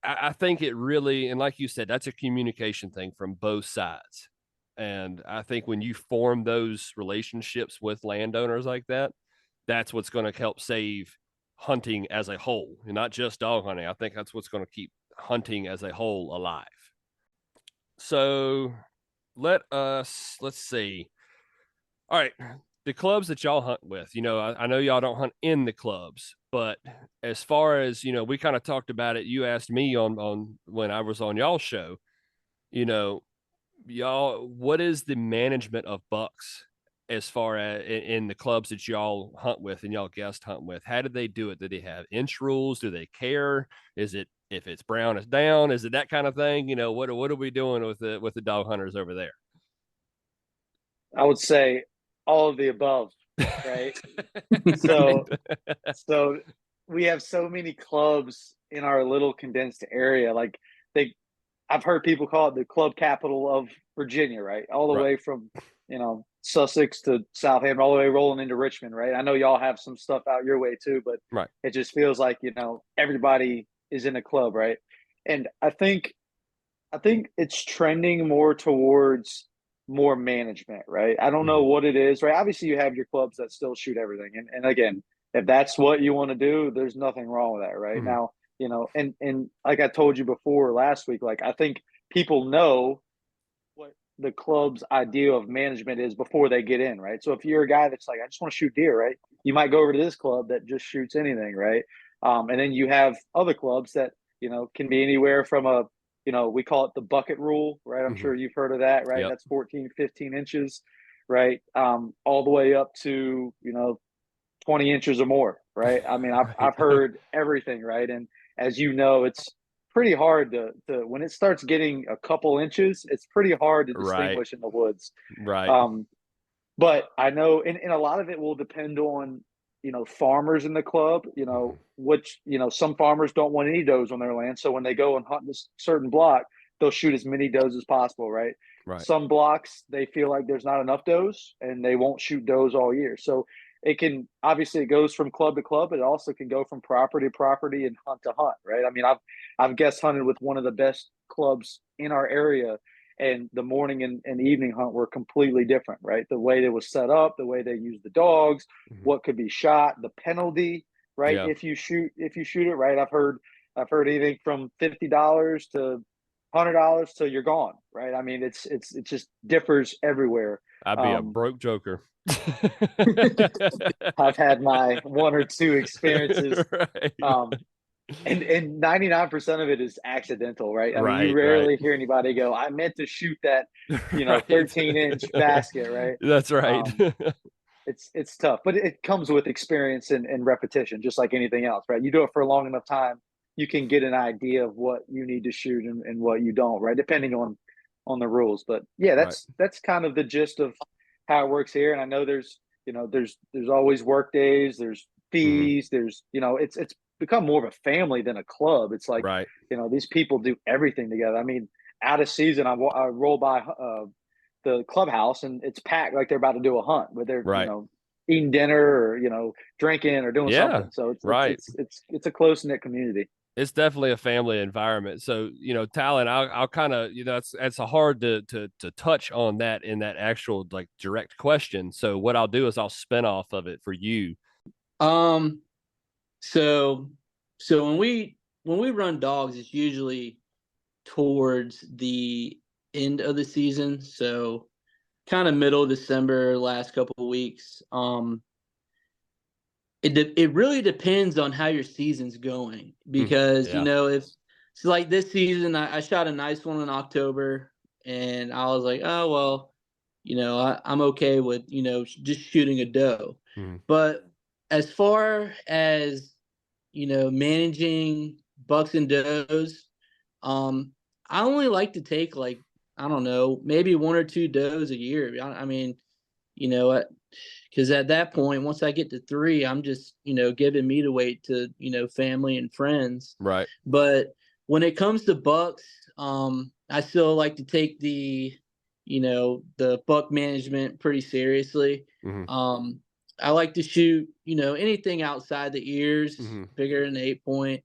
I think it really, and like you said, that's a communication thing from both sides. And I think when you form those relationships with landowners like that, that's what's going to help save hunting as a whole, and not just dog hunting. I think that's what's going to keep hunting as a whole alive. So let's see. All right. The clubs that y'all hunt with, I know y'all don't hunt in the clubs, but as far as, we kind of talked about it. You asked me on when I was on y'all's show, you know, y'all, what is the management of bucks as far as in the clubs that y'all hunt with and y'all guest hunt with? How did they do it? Do they have inch rules? Do they care? Is it, if it's brown, it's down? Is it that kind of thing? You know, what are we doing with the dog hunters over there? I would say all of the above, right? Right. So so we have so many clubs in our little condensed area. Like they I've heard people call it the club capital of Virginia, right? All the Right. way from, Sussex to Southampton, all the way rolling into Richmond, right? I know y'all have some stuff out your way too, but Right. it just feels like, everybody is in a club, right? And I think it's trending more towards more management, right? I don't know Mhm. what it is, right? Obviously, you have your clubs that still shoot everything, and again, if that's what you want to do, there's nothing wrong with that, right? Mhm. Now, and like I told you before last week, like I think people know what the club's idea of management is before they get in, right? So if you're a guy that's like, I just want to shoot deer, right? You might go over to this club that just shoots anything, right? And then you have other clubs that, can be anywhere from we call it the bucket rule, right? I'm Mhm. sure you've heard of that, right? Yep. That's 14, 15 inches, right? All the way up to, 20 inches or more, right? I mean, I've Right. heard everything, right? And as you know, it's pretty hard to when it starts getting a couple inches, it's pretty hard to Right. distinguish in the woods. Right. Um, but I know, and a lot of it will depend on, farmers in the club, Mhm. which, some farmers don't want any does on their land. So when they go and hunt this certain block, they'll shoot as many does as possible, right? Right. Some blocks, they feel like there's not enough does and they won't shoot does all year. So it can, obviously it goes from club to club, but it also can go from property to property and hunt to hunt, right? I mean, I've guest hunted with one of the best clubs in our area, and the morning and evening hunt were completely different, right? The way it was set up, the way they used the dogs, Mhm. what could be shot, the penalty, right? Yeah. If you shoot it, right? I've heard anything from $50 to $100 till you're gone, right? I mean, it just differs everywhere. I'd be a Um, broke joker. I've had my one or two experiences. Right. Um, and 99% of it is accidental, right? I mean, you Right, right. rarely hear anybody go, I meant to shoot that, Right. 13-inch basket, right? That's right. Um, it's tough, but it comes with experience and repetition, just like anything else, right? You do it for a long enough time, you can get an idea of what you need to shoot and what you don't, right? Depending on the rules. But yeah, Right. that's kind of the gist of how it works here. And I know there's always work days, there's Mhm. fees, it's become more of a family than a club. It's like, Right. these people do everything together. I mean, out of season, I roll by the clubhouse and it's packed like they're about to do a hunt, where they're Right. eating dinner or drinking or doing Yeah. something. So it's it's Right. it's it's it's a close knit community. It's definitely a family environment. So, Talon, I'll kind of, it's a hard to touch on that in that actual like direct question. So what I'll do is I'll spin off of it for you. Um, so so when we run dogs, it's usually towards the end of the season. So kind of middle of December, last couple of weeks. It really depends on how your season's going, Mhm. because Yeah. if so, like this season, I shot a nice one in October, and I was like, oh well, I'm okay with just shooting a doe. Mhm. But as far as managing bucks and does, I only like to take, like, I don't know, maybe one or two does a year. I mean, you know, because at that point, once I get to three, I'm just giving meat away to family and friends. Right. But when it comes to bucks, I still like to take the buck management pretty seriously. Mhm. I like to shoot anything outside the ears, Mhm. bigger than 8 point.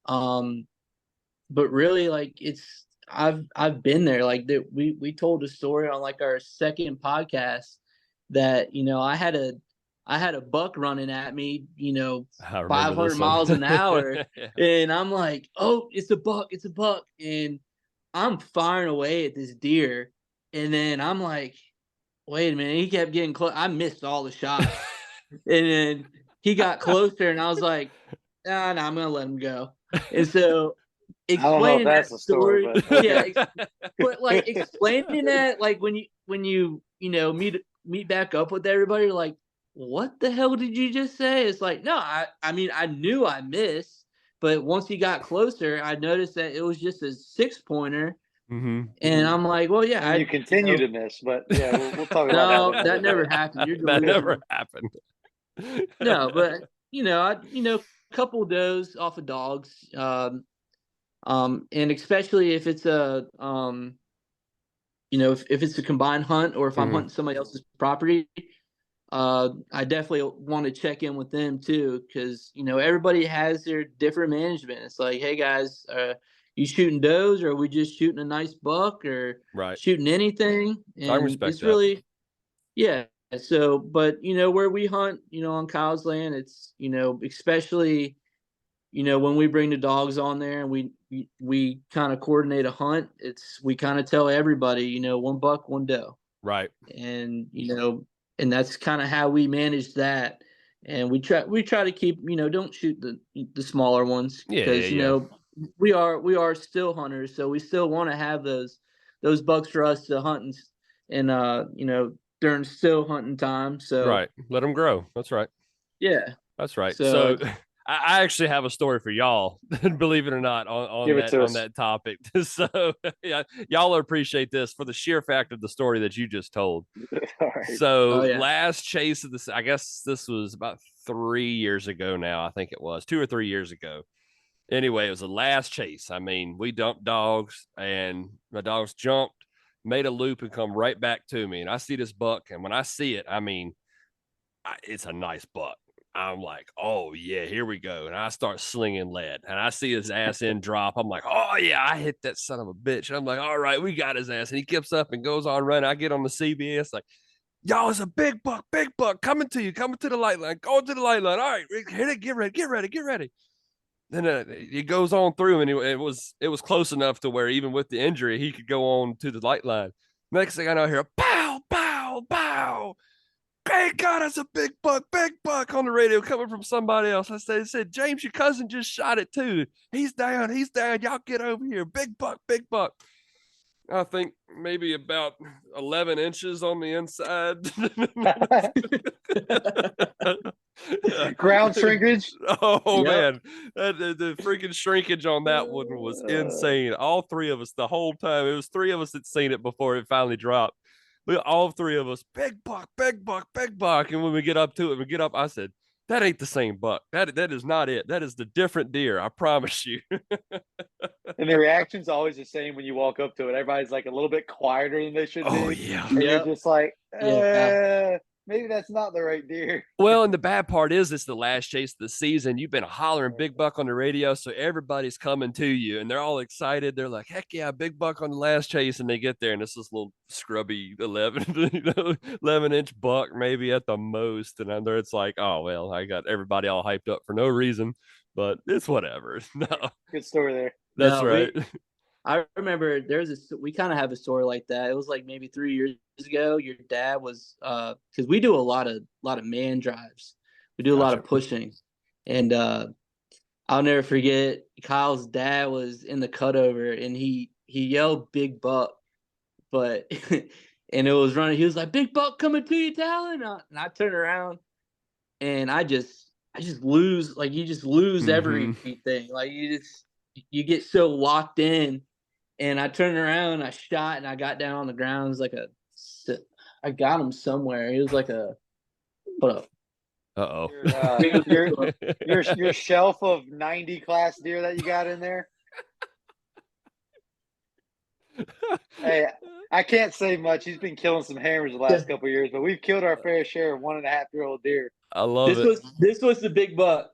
Um, but really, like, I've been there. Like, that we told a story on like our second podcast that I had a buck running at me, I remember 500 this one. miles an hour, Yeah. and I'm like, oh, it's a buck, and I'm firing away at this deer, and then I'm like, wait a minute, he kept getting close. I missed all the shots, and then he got closer, and I was like, nah, I'm gonna let him go. And so I don't know if explaining that that's a story, story, but yeah, okay. but like explaining that, like when you meet meet back up with everybody, like, what the hell did you just say? It's like, no, I mean, I knew I missed, but once he got closer, I noticed that it was just a 6-pointer. Mm-hmm. And I'm like, well, yeah, And you continue to miss, but yeah, we'll talk about that no, one that never later. happened. You're That never delusional. happened. No, but couple of those off of dogs. And especially if it's a if it's a combined hunt or if I'm Mhm. hunting somebody else's property, I definitely want to check in with them too, because everybody has their different management. It's like, hey guys, you shooting does, or are we just shooting a nice buck, or Right. shooting anything? I And respect it's that. really, yeah. So, but where we hunt, on Kyle's land, it's especially when we bring the dogs on there and we kind of coordinate a hunt, we kind of tell everybody, one buck, one doe. Right. And and that's kind of how we manage that. And we try to keep, don't shoot the smaller ones, Yeah, because yeah. we are still hunters, so we still want to have those bucks for us to hunt and during still hunting time. So Right. Let them grow. That's right. yeah. That's right. So So I actually have a story for y'all, believe it or not, Give it to on us. that topic. So yeah, y'all will appreciate this for the sheer fact of the story that you just told. All right. So Oh, yeah. last chase of this, I guess this was about 3 years ago now. I think it was 2 or 3 years ago. Anyway, it was the last chase. I mean, we dumped dogs and my dogs jumped, made a loop and come right back to me. And I see this buck. And when I see it, I mean, it's a nice buck. I'm like, oh yeah, here we go. And I start slinging lead and I see his ass in drop. I'm like, oh yeah, I hit that son of a bitch. And I'm like, all right, we got his ass. And he keeps up and goes on running. I get on the CBS like, y'all, it's a big buck coming to you, coming to the light line, going to the light line. All right, hit it, get ready. Then it goes on through, and it was close enough to where even with the injury, he could go on to the light line. Next thing I know, I hear pow, pow, pow. Thank God, it's a big buck on the radio coming from somebody else. I said, James, your cousin just shot it too. He's down. Y'all get over here. Big buck. I think maybe about 11 inches on the inside. Ground shrinkage. Oh, Yep. man. The freaking shrinkage on that one was insane. All three of us, the whole time, it was three of us that seen it before it finally dropped. All three of us, big buck. And when we get up to it, I said, that ain't the same buck. That is not it. That is the different deer. I promise you. And the reaction's always the same when you walk up to it. Everybody's like a little bit quieter than they should Oh, be. yeah. And Yep. you're just like, Yeah. maybe that's not the right deer. Well, and the bad part is it's the last chase of the season. You've been hollering big buck on the radio, so everybody's coming to you and they're all excited. They're like, heck yeah, big buck on the last chase. And they get there and it's this little scrubby 11-inch buck maybe at the most. And under it's like, oh, well, I got everybody all hyped up for no reason, but it's whatever. No, Good story there. that's No, right. I remember we kind of have a story like that. It was like maybe 3 years ago. Your dad was because we do a lot of man drives. We do a lot Gotcha. of pushing, and I'll never forget. Kyle's dad was in the cutover, and he yelled "Big Buck," but and it was running. He was like, "Big Buck coming to you, Talon!" And I turn around, and I just lose. Like you just lose everything. Like you get so locked in. And I turned around, I shot, and I got down on the ground. It was I got him somewhere. He was like hold up. Uh-oh. Your shelf of 90 class deer that you got in there. Hey, I can't say much. He's been killing some hammers the last couple of years, but we've killed our fair share of 1.5-year-old deer. I love it. This was the big buck.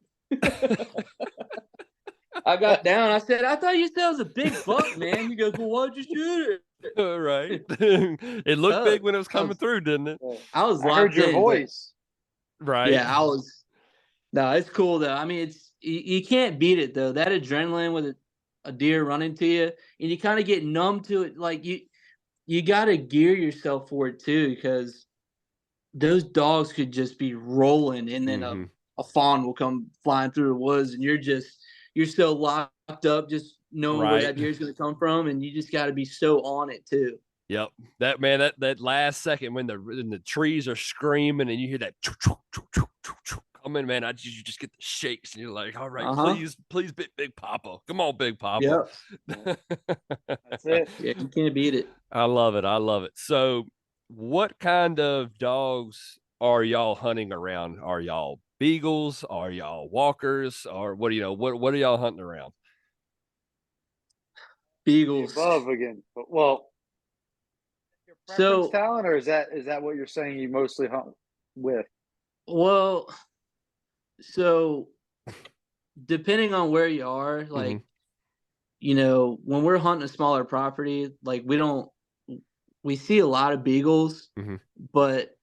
I got down. I said, I thought you said it was a big buck, man. He goes, well, why'd you shoot it? Right. It looked big when it was coming through, didn't it? I was I locked heard your in, voice. Right. Yeah, I was. No, it's cool though. I mean, it's you can't beat it though. That adrenaline with a deer running to you, and you kind of get numb to it. Like you got to gear yourself for it too, because those dogs could just be rolling, and then a fawn will come flying through the woods, and you're so locked up, just knowing where that deer's going to come from, and you just got to be so on it too. Yep. That man, that last second when the trees are screaming and you hear that coming, man, you just get the shakes and you're like, all right, please, Big Papa. Come on, Big Papa. Yep. That's it. Yeah, you can't beat it. I love it. I love it. So what kind of dogs are y'all hunting around? Are y'all beagles? Are y'all walkers? Or what do you know? What are y'all hunting around? The Beagles. above again. But, well, your preference, So, Talon, or is that what you're saying you mostly hunt with? well, so depending on where you are, like, Mhm. you know, when we're hunting a smaller property, like we see a lot of beagles, Mhm. but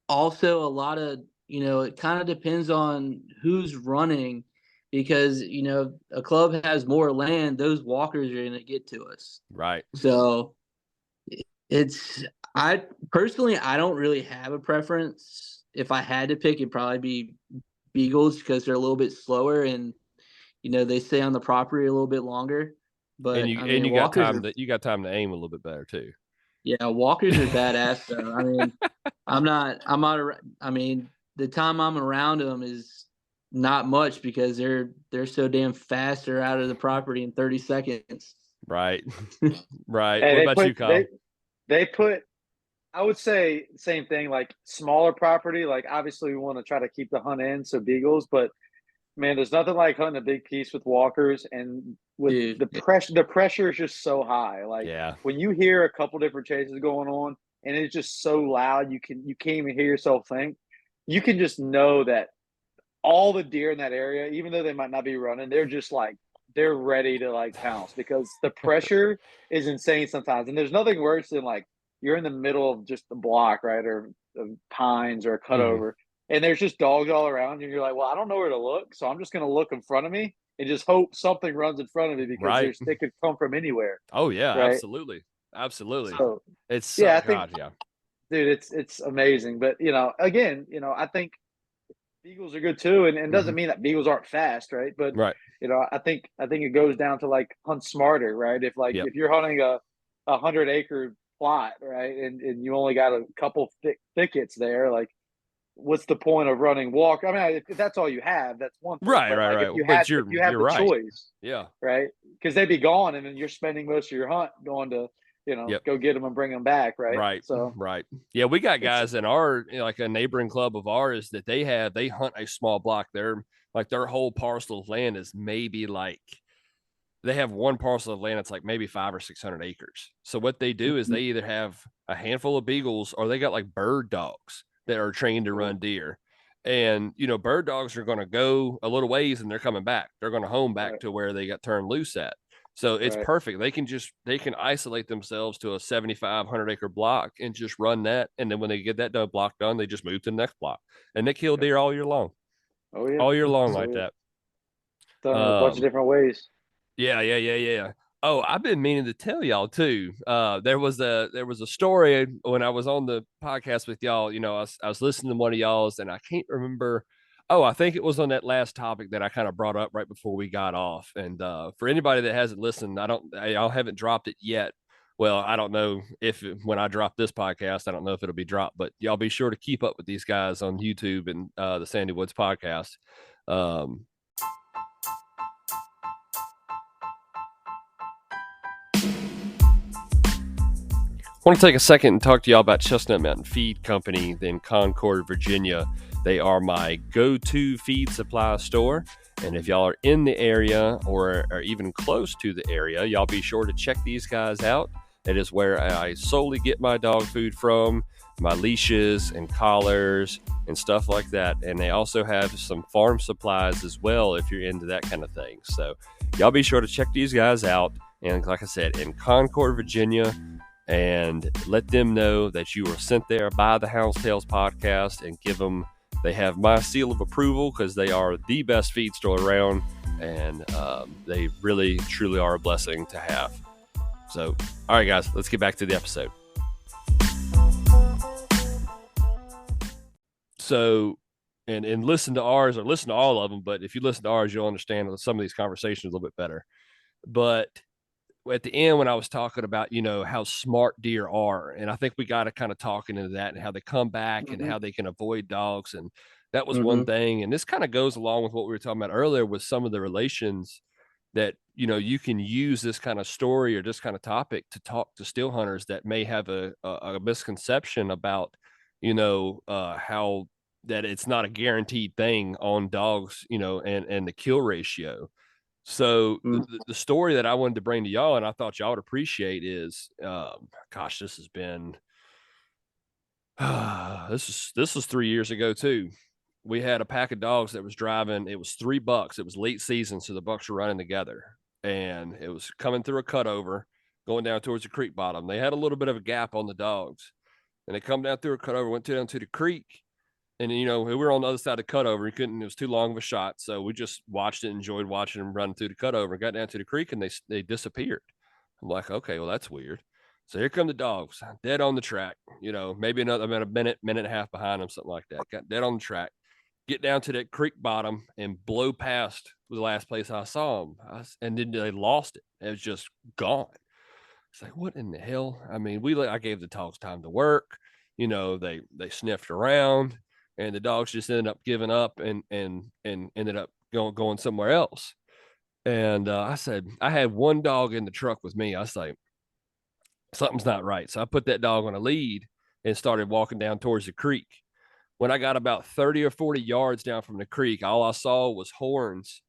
also a lot of, you know, it kind of depends on who's running because, you know, a club has more land, those walkers are going to get to us. Right. So it's, I personally, I don't really have a preference. If I had to pick, it'd probably be beagles because they're a little bit slower and, you know, they stay on the property a little bit longer. And But you I and mean, you got walkers time are, that you got time to aim a little bit better too. yeah, walkers are badass though. I mean, I'm not, I mean, the time I'm around them is not much because they're so damn fast. They're out of the property in 30 seconds. Right. Right. Hey, What about you, Kyle? they put. I would say same thing. Like smaller property. Like obviously we want to try to keep the hunt in, so beagles. But man, there's nothing like hunting a big piece with walkers and with Dude, the pressure. The pressure is just so high. Like Yeah. when you hear a couple different chases going on, and it's just so loud, you can't even hear yourself think. You can just know that all the deer in that area, even though they might not be running, they're just like they're ready to like pounce because the pressure is insane sometimes. And there's nothing worse than like you're in the middle of just the block, right, or of pines or a Mhm. cutover, and there's just dogs all around you. And you're like, well, I don't know where to look, so I'm just going to look in front of me and just hope something runs in front of me because Right. they could come from anywhere, Oh yeah, right? absolutely. Absolutely. So It's so yeah, I think, god, yeah. dude, it's amazing. But again, I think beagles are good too, and doesn't Mhm. mean that beagles aren't fast, right? But Right. I think it goes down to like hunt smarter, right? If like Yep. if you're hunting a 100-acre plot, right, and you only got a couple thickets there, like what's the point of running walk? I mean, if that's all you have, that's one thing. Right, But right, like right. But if you have you're the right. choice, Yeah. right? Because they'd be gone, and then you're spending most of your hunt going to Yep. go get them and bring them back, right? Right, So right. Yeah, we got it's guys in our like a neighboring club of ours that they hunt a small block. Their whole parcel of land is maybe like they have one parcel of land that's like maybe 500 or 600 acres. So what they do is they either have a handful of beagles or they got like bird dogs that are trained to run deer. And bird dogs are going to go a little ways and they're coming back. They're going to home back right, to where they got turned loose at. So it's right. perfect. They can isolate themselves to a 7,500 acre block and just run that. And then when they get that block done, they just move to the next block and they kill Yep. deer Oh yeah, all year long oh like yeah. that. Done it a bunch of Um, different ways. yeah, yeah, yeah, yeah. Oh, I've been meaning to tell y'all too. There was a story when I was on the podcast with y'all. I was listening to one of y'all's, and I can't remember. Oh, I think it was on that last topic that I kind of brought up right before we got off. And for anybody that hasn't listened, I haven't dropped it yet. Well, I don't know if when I drop this podcast, I don't know if it'll be dropped, but y'all be sure to keep up with these guys on YouTube and the Sandy Woods podcast. Um, I want to take a second and talk to y'all about Chestnut Mountain Feed Company in Concord, Virginia. They are my go-to feed supply store. And if y'all are in the area or are even close to the area, y'all be sure to check these guys out. It is where I solely get my dog food from, my leashes and collars and stuff like that. And they also have some farm supplies as well if you're into that kind of thing. So y'all be sure to check these guys out. And like I said, in Concord, Virginia, and let them know that you were sent there by the Houndstales podcast and they have my seal of approval because they are the best feed store around, and they really, truly are a blessing to have. So, all right, guys, let's get back to the episode. So, and listen to ours or listen to all of them, but if you listen to ours, you'll understand some of these conversations a little bit better. But at the end when I was talking about, how smart deer are, and I think we got to kind of talking into that and how they come back and Mm-hmm. how they can avoid dogs. And that was one Mm-hmm. thing. And this kind of goes along with what we were talking about earlier with some of the relations that, you can use this kind of story or this kind of topic to talk to still hunters that may have a misconception about, how that it's not a guaranteed thing on dogs, and the kill ratio. So the story that I wanted to bring to y'all, and I thought y'all would appreciate, is, gosh, this has been, this was 3 years ago too. We had a pack of dogs that was driving. It was 3 bucks. It was late season, so the bucks were running together, and it was coming through a cutover, going down towards the creek bottom. They had a little bit of a gap on the dogs, and they come down through a cutover, went down to the creek. And, we were on the other side of the cutover. We couldn't, it was too long of a shot. So we just watched it, enjoyed watching them run through the cutover, got down to the creek, and they disappeared. I'm like, okay, well, that's weird. So here come the dogs, dead on the track, maybe another about a minute and a half behind them, something like that. Got dead on the track, get down to that creek bottom and blow past the last place I saw them. And then they lost it. It was just gone. It's like, what in the hell? I mean, I gave the dogs time to work. They sniffed around, and the dogs just ended up giving up and ended up going somewhere else. And I said, I had one dog in the truck with me. I was like, something's not right. So I put that dog on a lead and started walking down towards the creek. When I got about 30 or 40 yards down from the creek, all I saw was horns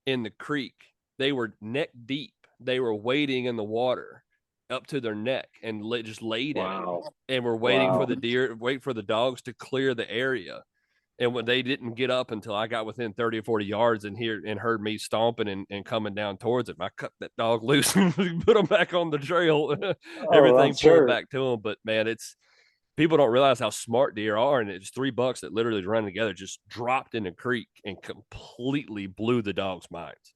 in the creek. They were neck deep. They were wading in the water up to their neck and just laid in it. And were waiting for the dogs to clear the area. And when they didn't get up until I got within 30 or 40 yards and heard me stomping and coming down towards it, I cut that dog loose and put him back on the trail. Oh, I'm Everything pulled sure. back to him. But man, people don't realize how smart deer are. And it's 3 bucks that literally running together just dropped in the creek and completely blew the dog's minds.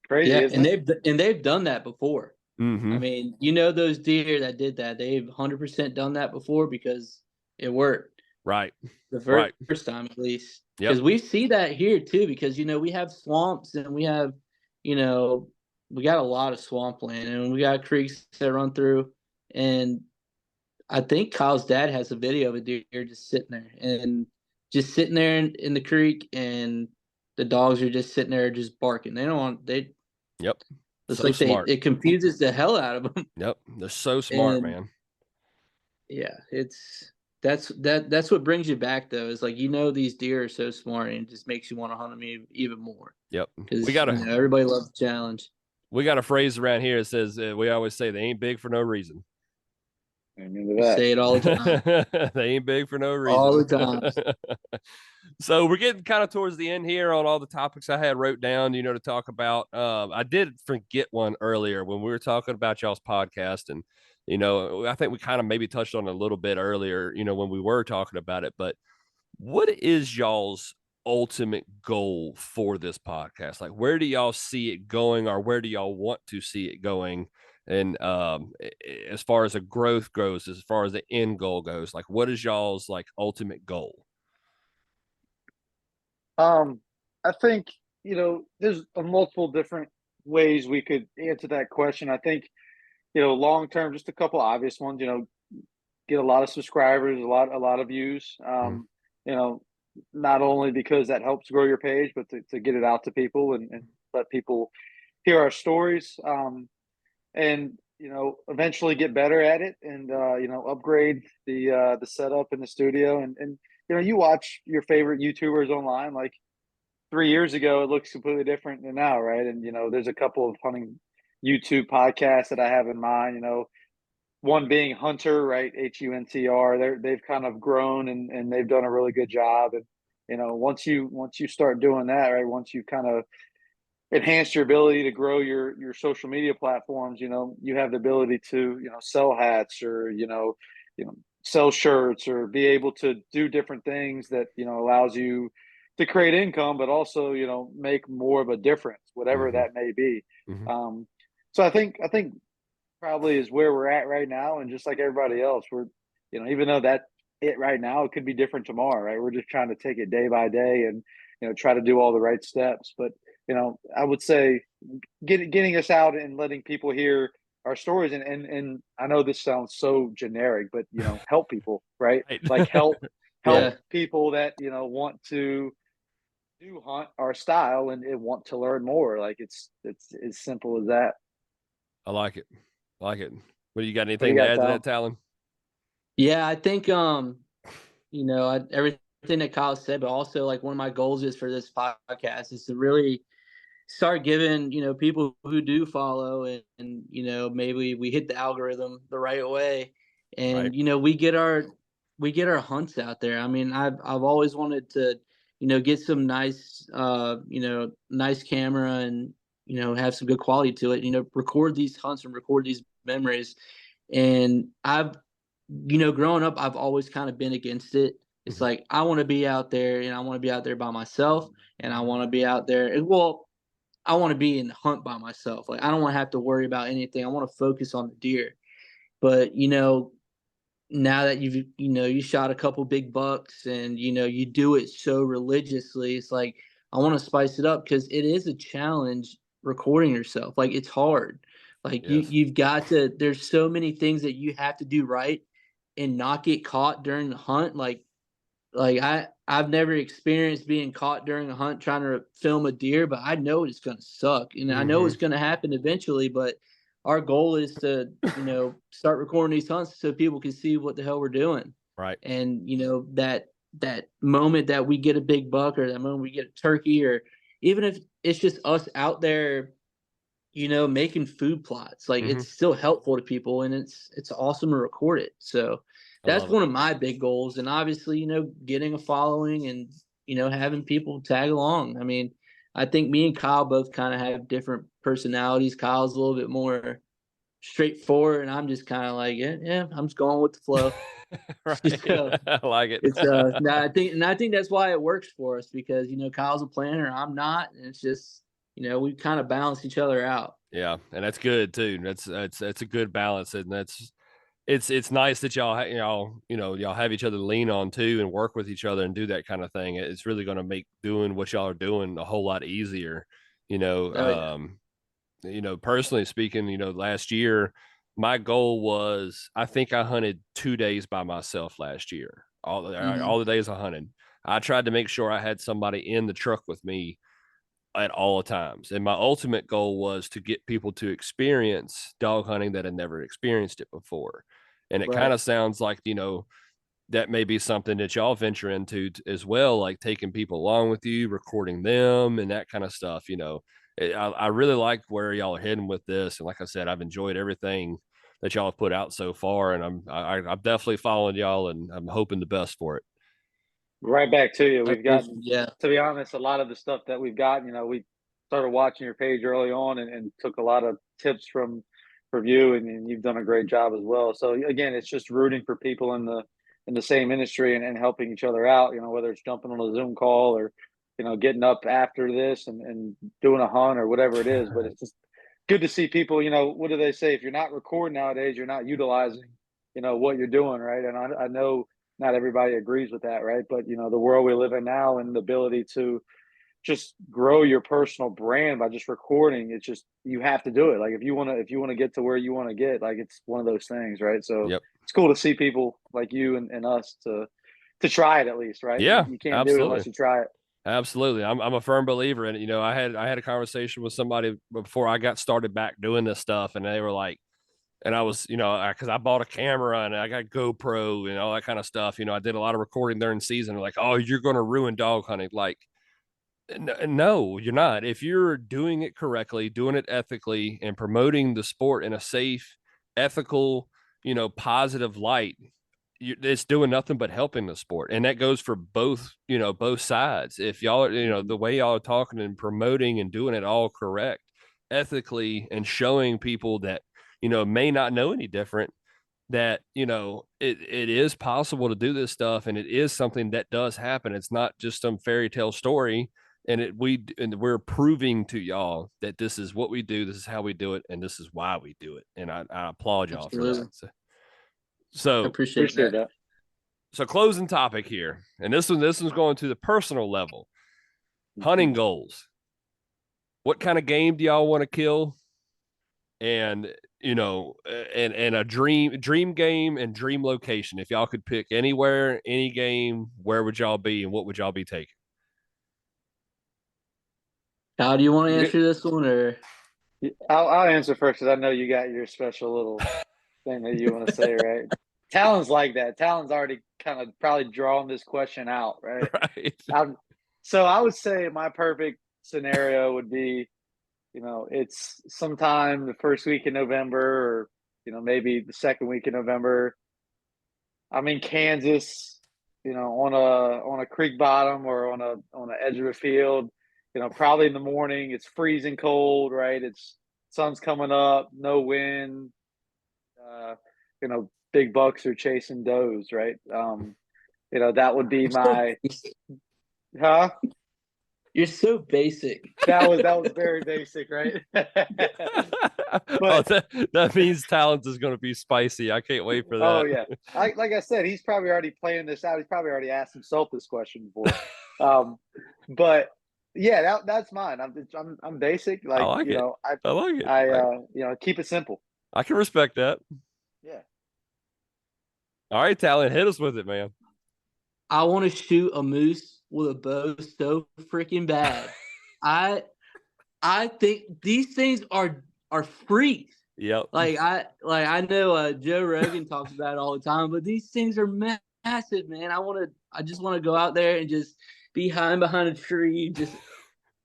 Crazy, Yeah, isn't it? they've done that before. Mm-hmm. I mean, those deer that did that, they've 100% done that before because it worked Right. the Right. first time at least. Yep. Because we see that here too. Because we have swamps and we have, we got a lot of swampland and we got creeks that run through. And I think Kyle's dad has a video of a deer just sitting there in the creek, and the dogs are just sitting there just barking. They don't want Yep. It's So like smart. it confuses the hell out of them. Yep. They're so smart, And man. yeah, that's what brings you back though. Is like these deer are so smart, and it just makes you want to hunt them even more. Yep. Because We got everybody loves the challenge. We got a phrase around here that says, we always say they ain't big for no reason. Amen to We that. say it all the time. They ain't big for no reason. All the time. So we're getting kind of towards the end here on all the topics I had wrote down, to talk about. I did forget one earlier when we were talking about y'all's podcast. And, I think we kind of maybe touched on it a little bit earlier, when we were talking about it. But what is y'all's ultimate goal for this podcast? Like, where do y'all see it going, or where do y'all want to see it going? And as far as a growth goes, as far as the end goal goes, like, what is y'all's like ultimate goal? I think, there's a multiple different ways we could answer that question. I think, long term, just a couple obvious ones, get a lot of subscribers, a lot of views. You know, not only because that helps grow your page, but to get it out to people and let people hear our stories. And eventually get better at it and upgrade the setup in the studio. And you watch your favorite YouTubers online, like 3 years ago, it looks completely different than now, right? And there's a couple of hunting YouTube podcasts that I have in mind. One being Hunter, right? HUNTR. They've kind of grown and they've done a really good job. And once you start doing that, right? Once you kind of enhance your ability to grow your social media platforms, you have the ability to sell hats or sell shirts or be able to do different things that allows you to create income, but also make more of a difference, whatever Mm-hmm. that may be. Mm-hmm. So I think probably is where we're at right now, and just like everybody else, we're even though that it right now, it could be different tomorrow, right? We're just trying to take it day by day and try to do all the right steps. But I would say getting us out and letting people hear our stories. And I know this sounds so generic, but help people, right? Right. Like help Yeah. people that want to do hunt our style and want to learn more. Like it's as simple as that. I like it. I like it. Well, you got What do anything you to got, add to Tal? that, Talon? Yeah, I think everything that Kyle said, but also like one of my goals is for this podcast is to really start giving people who do follow, and maybe we hit the algorithm the right way, Right. and we get our hunts out there. I mean, I've always wanted to get some nice nice camera, and have some good quality to it, record these hunts and record these memories. And I've growing up, I've always kind of been against it. It's Mhm. like I want to be out there, and I want to be out there by myself, and I want to be out there. Well, I want to be in the hunt by myself. Like I don't want to have to worry about anything. I want to focus on the deer. But now that you shot a couple big bucks, and you do it so religiously, it's like I want to spice it up, because it is a challenge recording yourself. Like it's hard. Like Yes. you've got to. There's so many things that you have to do right and not get caught during the hunt. Like I've never experienced being caught during a hunt trying to film a deer, but I know it's going to suck, and I know Hmm. it's going to happen eventually. But our goal is to start recording these hunts so people can see what the hell we're doing. Right. And that moment that we get a big buck, or that moment we get a turkey, or even if it's just us out there making food plots. Like Hmm. it's still helpful to people, and it's awesome to record it. So I that's love it. one of my big goals. And obviously, getting a following, and having people tag along. I mean, I think me and Kyle both kind of have different personalities. Kyle's a little bit more straightforward, and I'm just kind of like, yeah, I'm just going with the flow. Right. So I like it. it's now I think that's why it works for us, because Kyle's a planner, I'm not, and it's just we kind of balance each other out. Yeah, and that's good too. That's a good balance, and it's nice that y'all have each other to lean on too, and work with each other and do that kind of thing. It's really going to make doing what y'all are doing a whole lot easier. You know, Oh yeah. um, personally speaking, last year my goal was I think I hunted 2 days by myself last year. Hmm. All the days I hunted, I tried to make sure I had somebody in the truck with me at all times. And my ultimate goal was to get people to experience dog hunting that had never experienced it before. And it kind Right. of sounds like, that may be something that y'all venture into as well, like taking people along with you, recording them, and that kind of stuff. I really like where y'all are heading with this. And like I said, I've enjoyed everything that y'all have put out so far. And I'm definitely following y'all, and I'm hoping the best for it. Right back to you. I We've appreciate. gotten, Yeah. to be honest, a lot of the stuff that we've gotten, we started watching your page early on and took a lot of tips from you, and you've done a great job as well. So again, it's just rooting for people in the same industry and helping each other out, whether it's jumping on a Zoom call or, getting up after this and doing a hunt or whatever it is. But it's just good to see people, what do they say? If you're not recording nowadays, you're not utilizing, what you're doing, right? And I know not everybody agrees with that, right? But the world we live in now and the ability to just grow your personal brand by just recording, it's just you have to do it. Like if you want to get to where you want to get, like it's one of those things, right? So Yep. it's cool to see people like you and us to try it at least, right? Yeah, You can't do it absolutely. unless you try it. Absolutely. I'm a firm believer in it. I had a conversation with somebody before I got started back doing this stuff, and they were like, and I was, because I bought a camera and I got GoPro and all that kind of stuff. I did a lot of recording during season. Like, oh, you're going to ruin dog hunting. Like, no, you're not. If you're doing it correctly, doing it ethically, and promoting the sport in a safe, ethical, positive light, it's doing nothing but helping the sport. And that goes for both sides. If y'all, Mhm. the way y'all are talking and promoting and doing it all correct, ethically, and showing people that, may not know any different, that it is possible to do this stuff, and it is something that does happen. It's not just some fairy tale story. And we're proving to y'all that this is what we do, this is how we do it, and this is why we do it. And I applaud y'all for that. Absolutely. I So appreciate Appreciate that. that. so closing topic here, and this one's going to the personal level. Mhm. Hunting goals. what kind of game do y'all want to kill? And and a dream game and dream location. If y'all could pick anywhere, any game, where would y'all be and what would y'all be taking? How do you want to answer this one, or I'll answer first because I know you got your special little thing that you want to say, right? Talon's like that. Talon's already kind of probably drawn this question out, right? Right. So I would say my perfect scenario would be, it's sometime the first week in November, or maybe the second week in November. I'm in Kansas, on a creek bottom or on the edge of a field. Probably in the morning. It's freezing cold, right? It's sun's coming up, no wind. Uh, big bucks are chasing does, right? That would be my huh. you're so basic. That was very basic, right? Oh, But that means Talons is going to be spicy. I can't wait for oh that. yeah, like I said, he's probably already playing this out. He's probably already asked himself this question before. But yeah, that's mine. I'm basic. I Like like it. I like it. keep it simple. I can respect that. Yeah. All right, Talon, hit us with it, man. I want to shoot a moose with a bow so freaking bad. I think these things are freaks. Yep. Like I know Joe Rogan talks about it all the time, but these things are massive, man. I just want to go out there and just be hiding behind a tree, just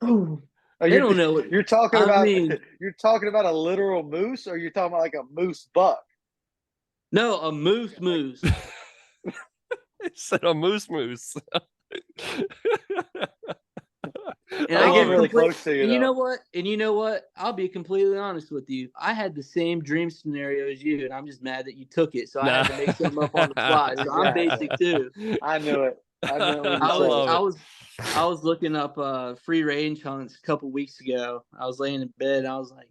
Oh, they don't know what you're talking I about. mean. You're talking about a literal moose, or you're talking about like a moose buck? No, a moose. It said a moose. And I I'll get be really complete, close to you, and you though. know what? And you know what? I'll be completely honest with you. I had the same dream scenario as you, and I'm just mad that you took it. So I had to make something up on the fly. So I'm Exactly. basic too. I knew it. I knew it when you I said was it. I was I was looking up free range hunts a couple weeks ago. I was laying in bed and I was like,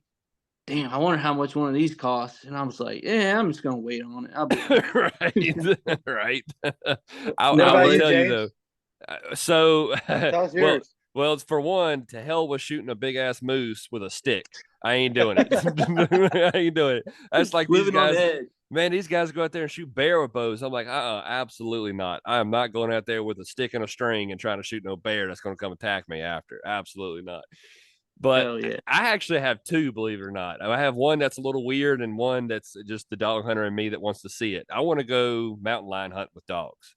damn, I wonder how much one of these costs. And I was like, yeah, I'm just gonna wait on it. I'll be Right. Right. I What about will you, tell you James? though. So Tell us well, yours. well, it's for one, to hell with shooting a big ass moose with a stick. I ain't doing it. I ain't doing it. That's like these living on the guys, edge. man, these guys go out there and shoot bear with bows. I'm like, absolutely not. I am not going out there with a stick and a string and trying to shoot no bear that's going to come attack me after. Absolutely not. But Hell yeah. I actually have two, believe it or not. I have one that's a little weird and one that's just the dog hunter in me that wants to see it. I want to go mountain lion hunt with dogs.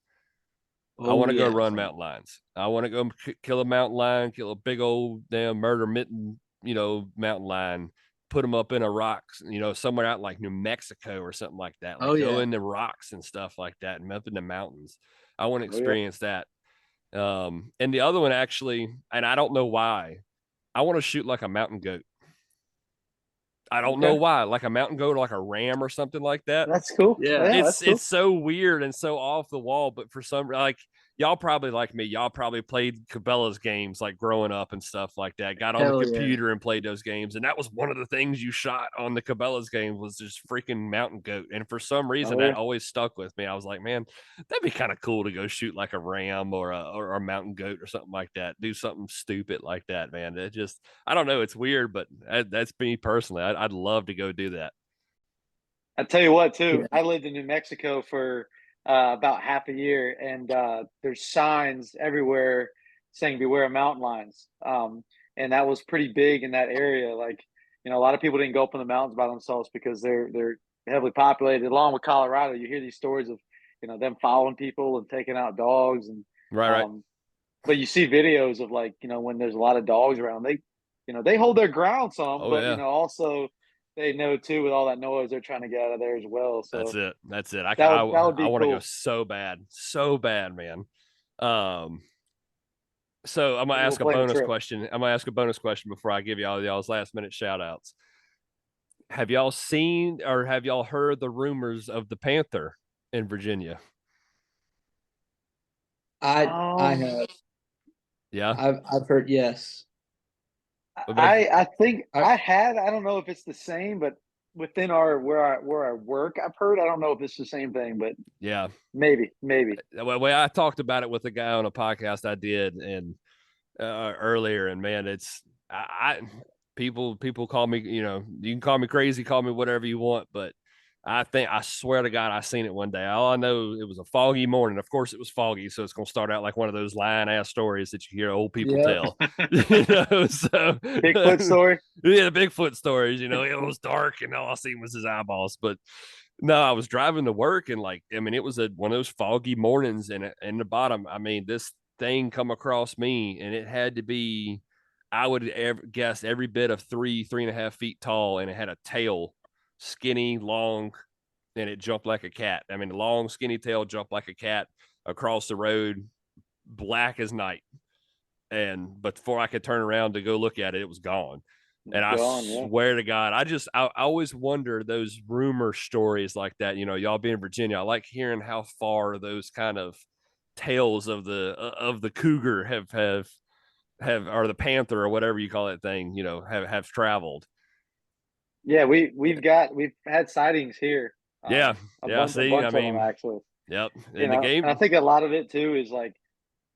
I Oh want to go yeah. run mountain lions. I want to go kill a mountain lion, kill a big old damn murder mitten, mountain lion, put them up in a rocks, somewhere out like New Mexico or something like that. Like Oh go yeah. in the rocks and stuff like that and up in the mountains. I want to Oh, yeah. experience that. And the other one actually, and I don't know why, I want to shoot like a mountain goat. I don't know Okay. why, like a mountain goat or like a ram or something like that. That's cool. Yeah. Yeah, it's that's cool. it's so weird and so off the wall, but for some, like, y'all probably like me, y'all probably played Cabela's games like growing up and stuff like that, got on the Hell yeah. computer and played those games, and that was one of the things you shot on the Cabela's game was this freaking mountain goat, and for some reason Oh, yeah. that always stuck with me. I was like, man, that'd be kind of cool to go shoot like a ram or a mountain goat or something like that, do something stupid like that, man. It just, I don't know, it's weird, but that's me personally. I'd love to go do that. I tell you what, too. Yeah. I lived in New Mexico for about half a year, and there's signs everywhere saying "Beware of mountain lions," and that was pretty big in that area. Like, a lot of people didn't go up in the mountains by themselves because they're heavily populated. Along with Colorado, you hear these stories of them following people and taking out dogs, and Right. but you see videos of, like, when there's a lot of dogs around, they hold their ground some, Oh but yeah. Also they know too, with all that noise, they're trying to get out of there as well. That's So it. That's it. that would I be want to go cool. so bad, man. Um, so I'm gonna Maybe we'll ask a plan a bonus trip. question. I'm gonna ask a bonus question before I give y'all's last minute shout outs. Have y'all seen or have y'all heard the rumors of the Panther in Virginia? I have. Yeah. I've heard yes. I think I, I had. I don't know if it's the same, but within our where I work, I've heard. I don't know if it's the same thing, but Yeah. maybe. Well, I talked about it with a guy on a podcast I did and earlier, and man, people call me, you can call me crazy, call me whatever you want, but I swear to God, I seen it one day. All I know, it was a foggy morning. Of course, it was foggy, so it's gonna start out like one of those lying ass stories that you hear old people Yep. tell. So Bigfoot story. Yeah, the Bigfoot stories. It was dark and all I seen was his eyeballs. But no, I was driving to work and it was one of those foggy mornings, and in the bottom, this thing come across me, and it had to be, I would guess every bit of 3.5 feet tall, and it had a tail, skinny, long, and it jumped like a cat. The long, skinny tail jumped like a cat across the road, black as night. But before I could turn around to go look at it, it was gone. And I swear to God, I always wonder those rumor stories like that. Y'all being in Virginia, I like hearing how far those kind of tales of the cougar have or the panther or whatever you call that thing, have traveled. Yeah, we've had sightings here. Yeah, a yeah. bunch of them actually. Yep. And I think a lot of it too is like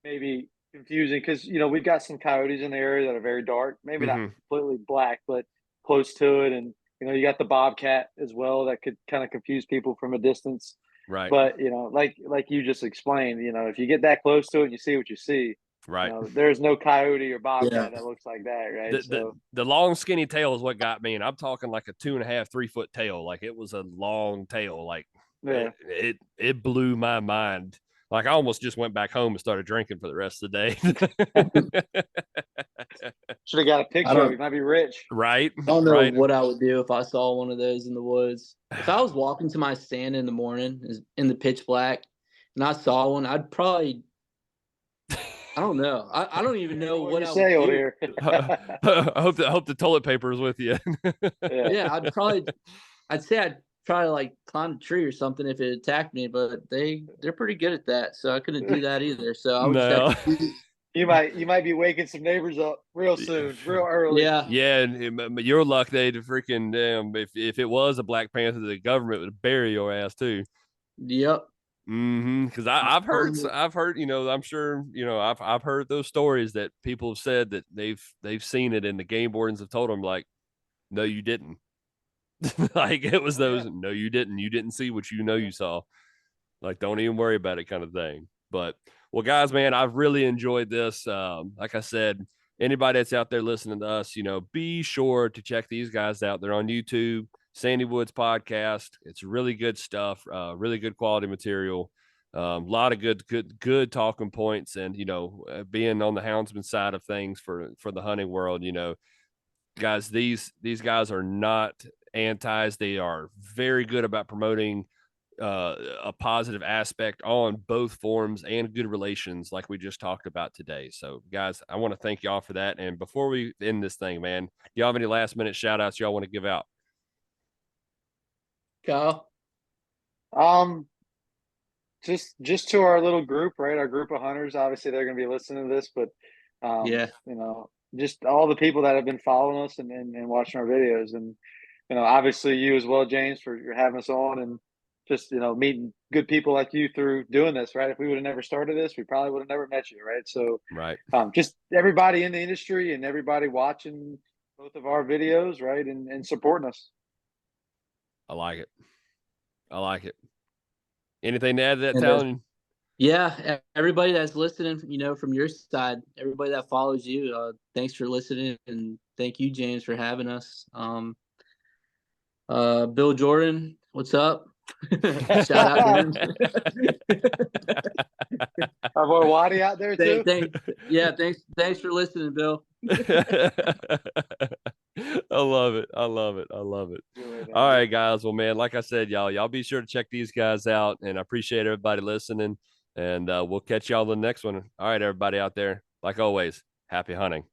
maybe confusing because we've got some coyotes in the area that are very dark, maybe not completely black, but close to it, and you got the bobcat as well that could kind of confuse people from a distance. Right. But like you just explained, if you get that close to it, you see what you see. Right. There's no coyote or bobcat that looks like that, right? The long skinny tail is what got me, and I'm talking like a 2.5, 3 foot tail. Like it was a long tail. Like it blew my mind. Like I almost just went back home and started drinking for the rest of the day. Should have got a picture. You might be rich. Right. I don't know what I would do if I saw one of those in the woods. If I was walking to my stand in the morning in the pitch black and I saw one, I'd probably, I don't know. I don't even know what I would say over do. here. I hope the toilet paper is with you. Yeah, I'd say I'd try to like climb a tree or something if it attacked me, but they're pretty good at that, so I couldn't do that either. So I would just have to, you might be waking some neighbors up real soon, real early. Yeah. Yeah, and your luck, they'd freaking if it was a Black Panther, the government would bury your ass too. Yep. Because I've heard, I'm sure, I've heard those stories that people have said that they've seen it, and the game wardens have told them like, no, you didn't. Like it was those, no, you didn't see what you saw. Like, don't even worry about it kind of thing. But well, guys, man, I've really enjoyed this. Like I said, anybody that's out there listening to us, be sure to check these guys out. They're on YouTube, Sandy Woods Podcast. It's really good stuff, really good quality material. A lot of good talking points, and being on the houndsman side of things for the hunting world, guys, these guys are not antis. They are very good about promoting a positive aspect on both forums and good relations like we just talked about today. So guys, I want to thank y'all for that. And before we end this thing, man, y'all have any last minute shout outs y'all want to give out? Kyle. Just to our little group, right? Our group of hunters. Obviously they're going to be listening to this, but Yeah. Just all the people that have been following us and watching our videos, and obviously you as well, James, for having us on, and just meeting good people like you through doing this, right? If we would have never started this, we probably would have never met you, right? So right, just everybody in the industry and everybody watching both of our videos, right, and supporting us. I like it. Anything to add to that, Talon? Yeah, everybody that's listening, from your side, everybody that follows you, thanks for listening, and thank you, James, for having us. Bill Jordan, what's up? Shout out to him. Our boy Waddy out there too. Thanks for listening, Bill. I love it. All right, guys. Well, man, like I said, y'all be sure to check these guys out, and I appreciate everybody listening. And we'll catch y'all the next one. All right, everybody out there. Like always, happy hunting.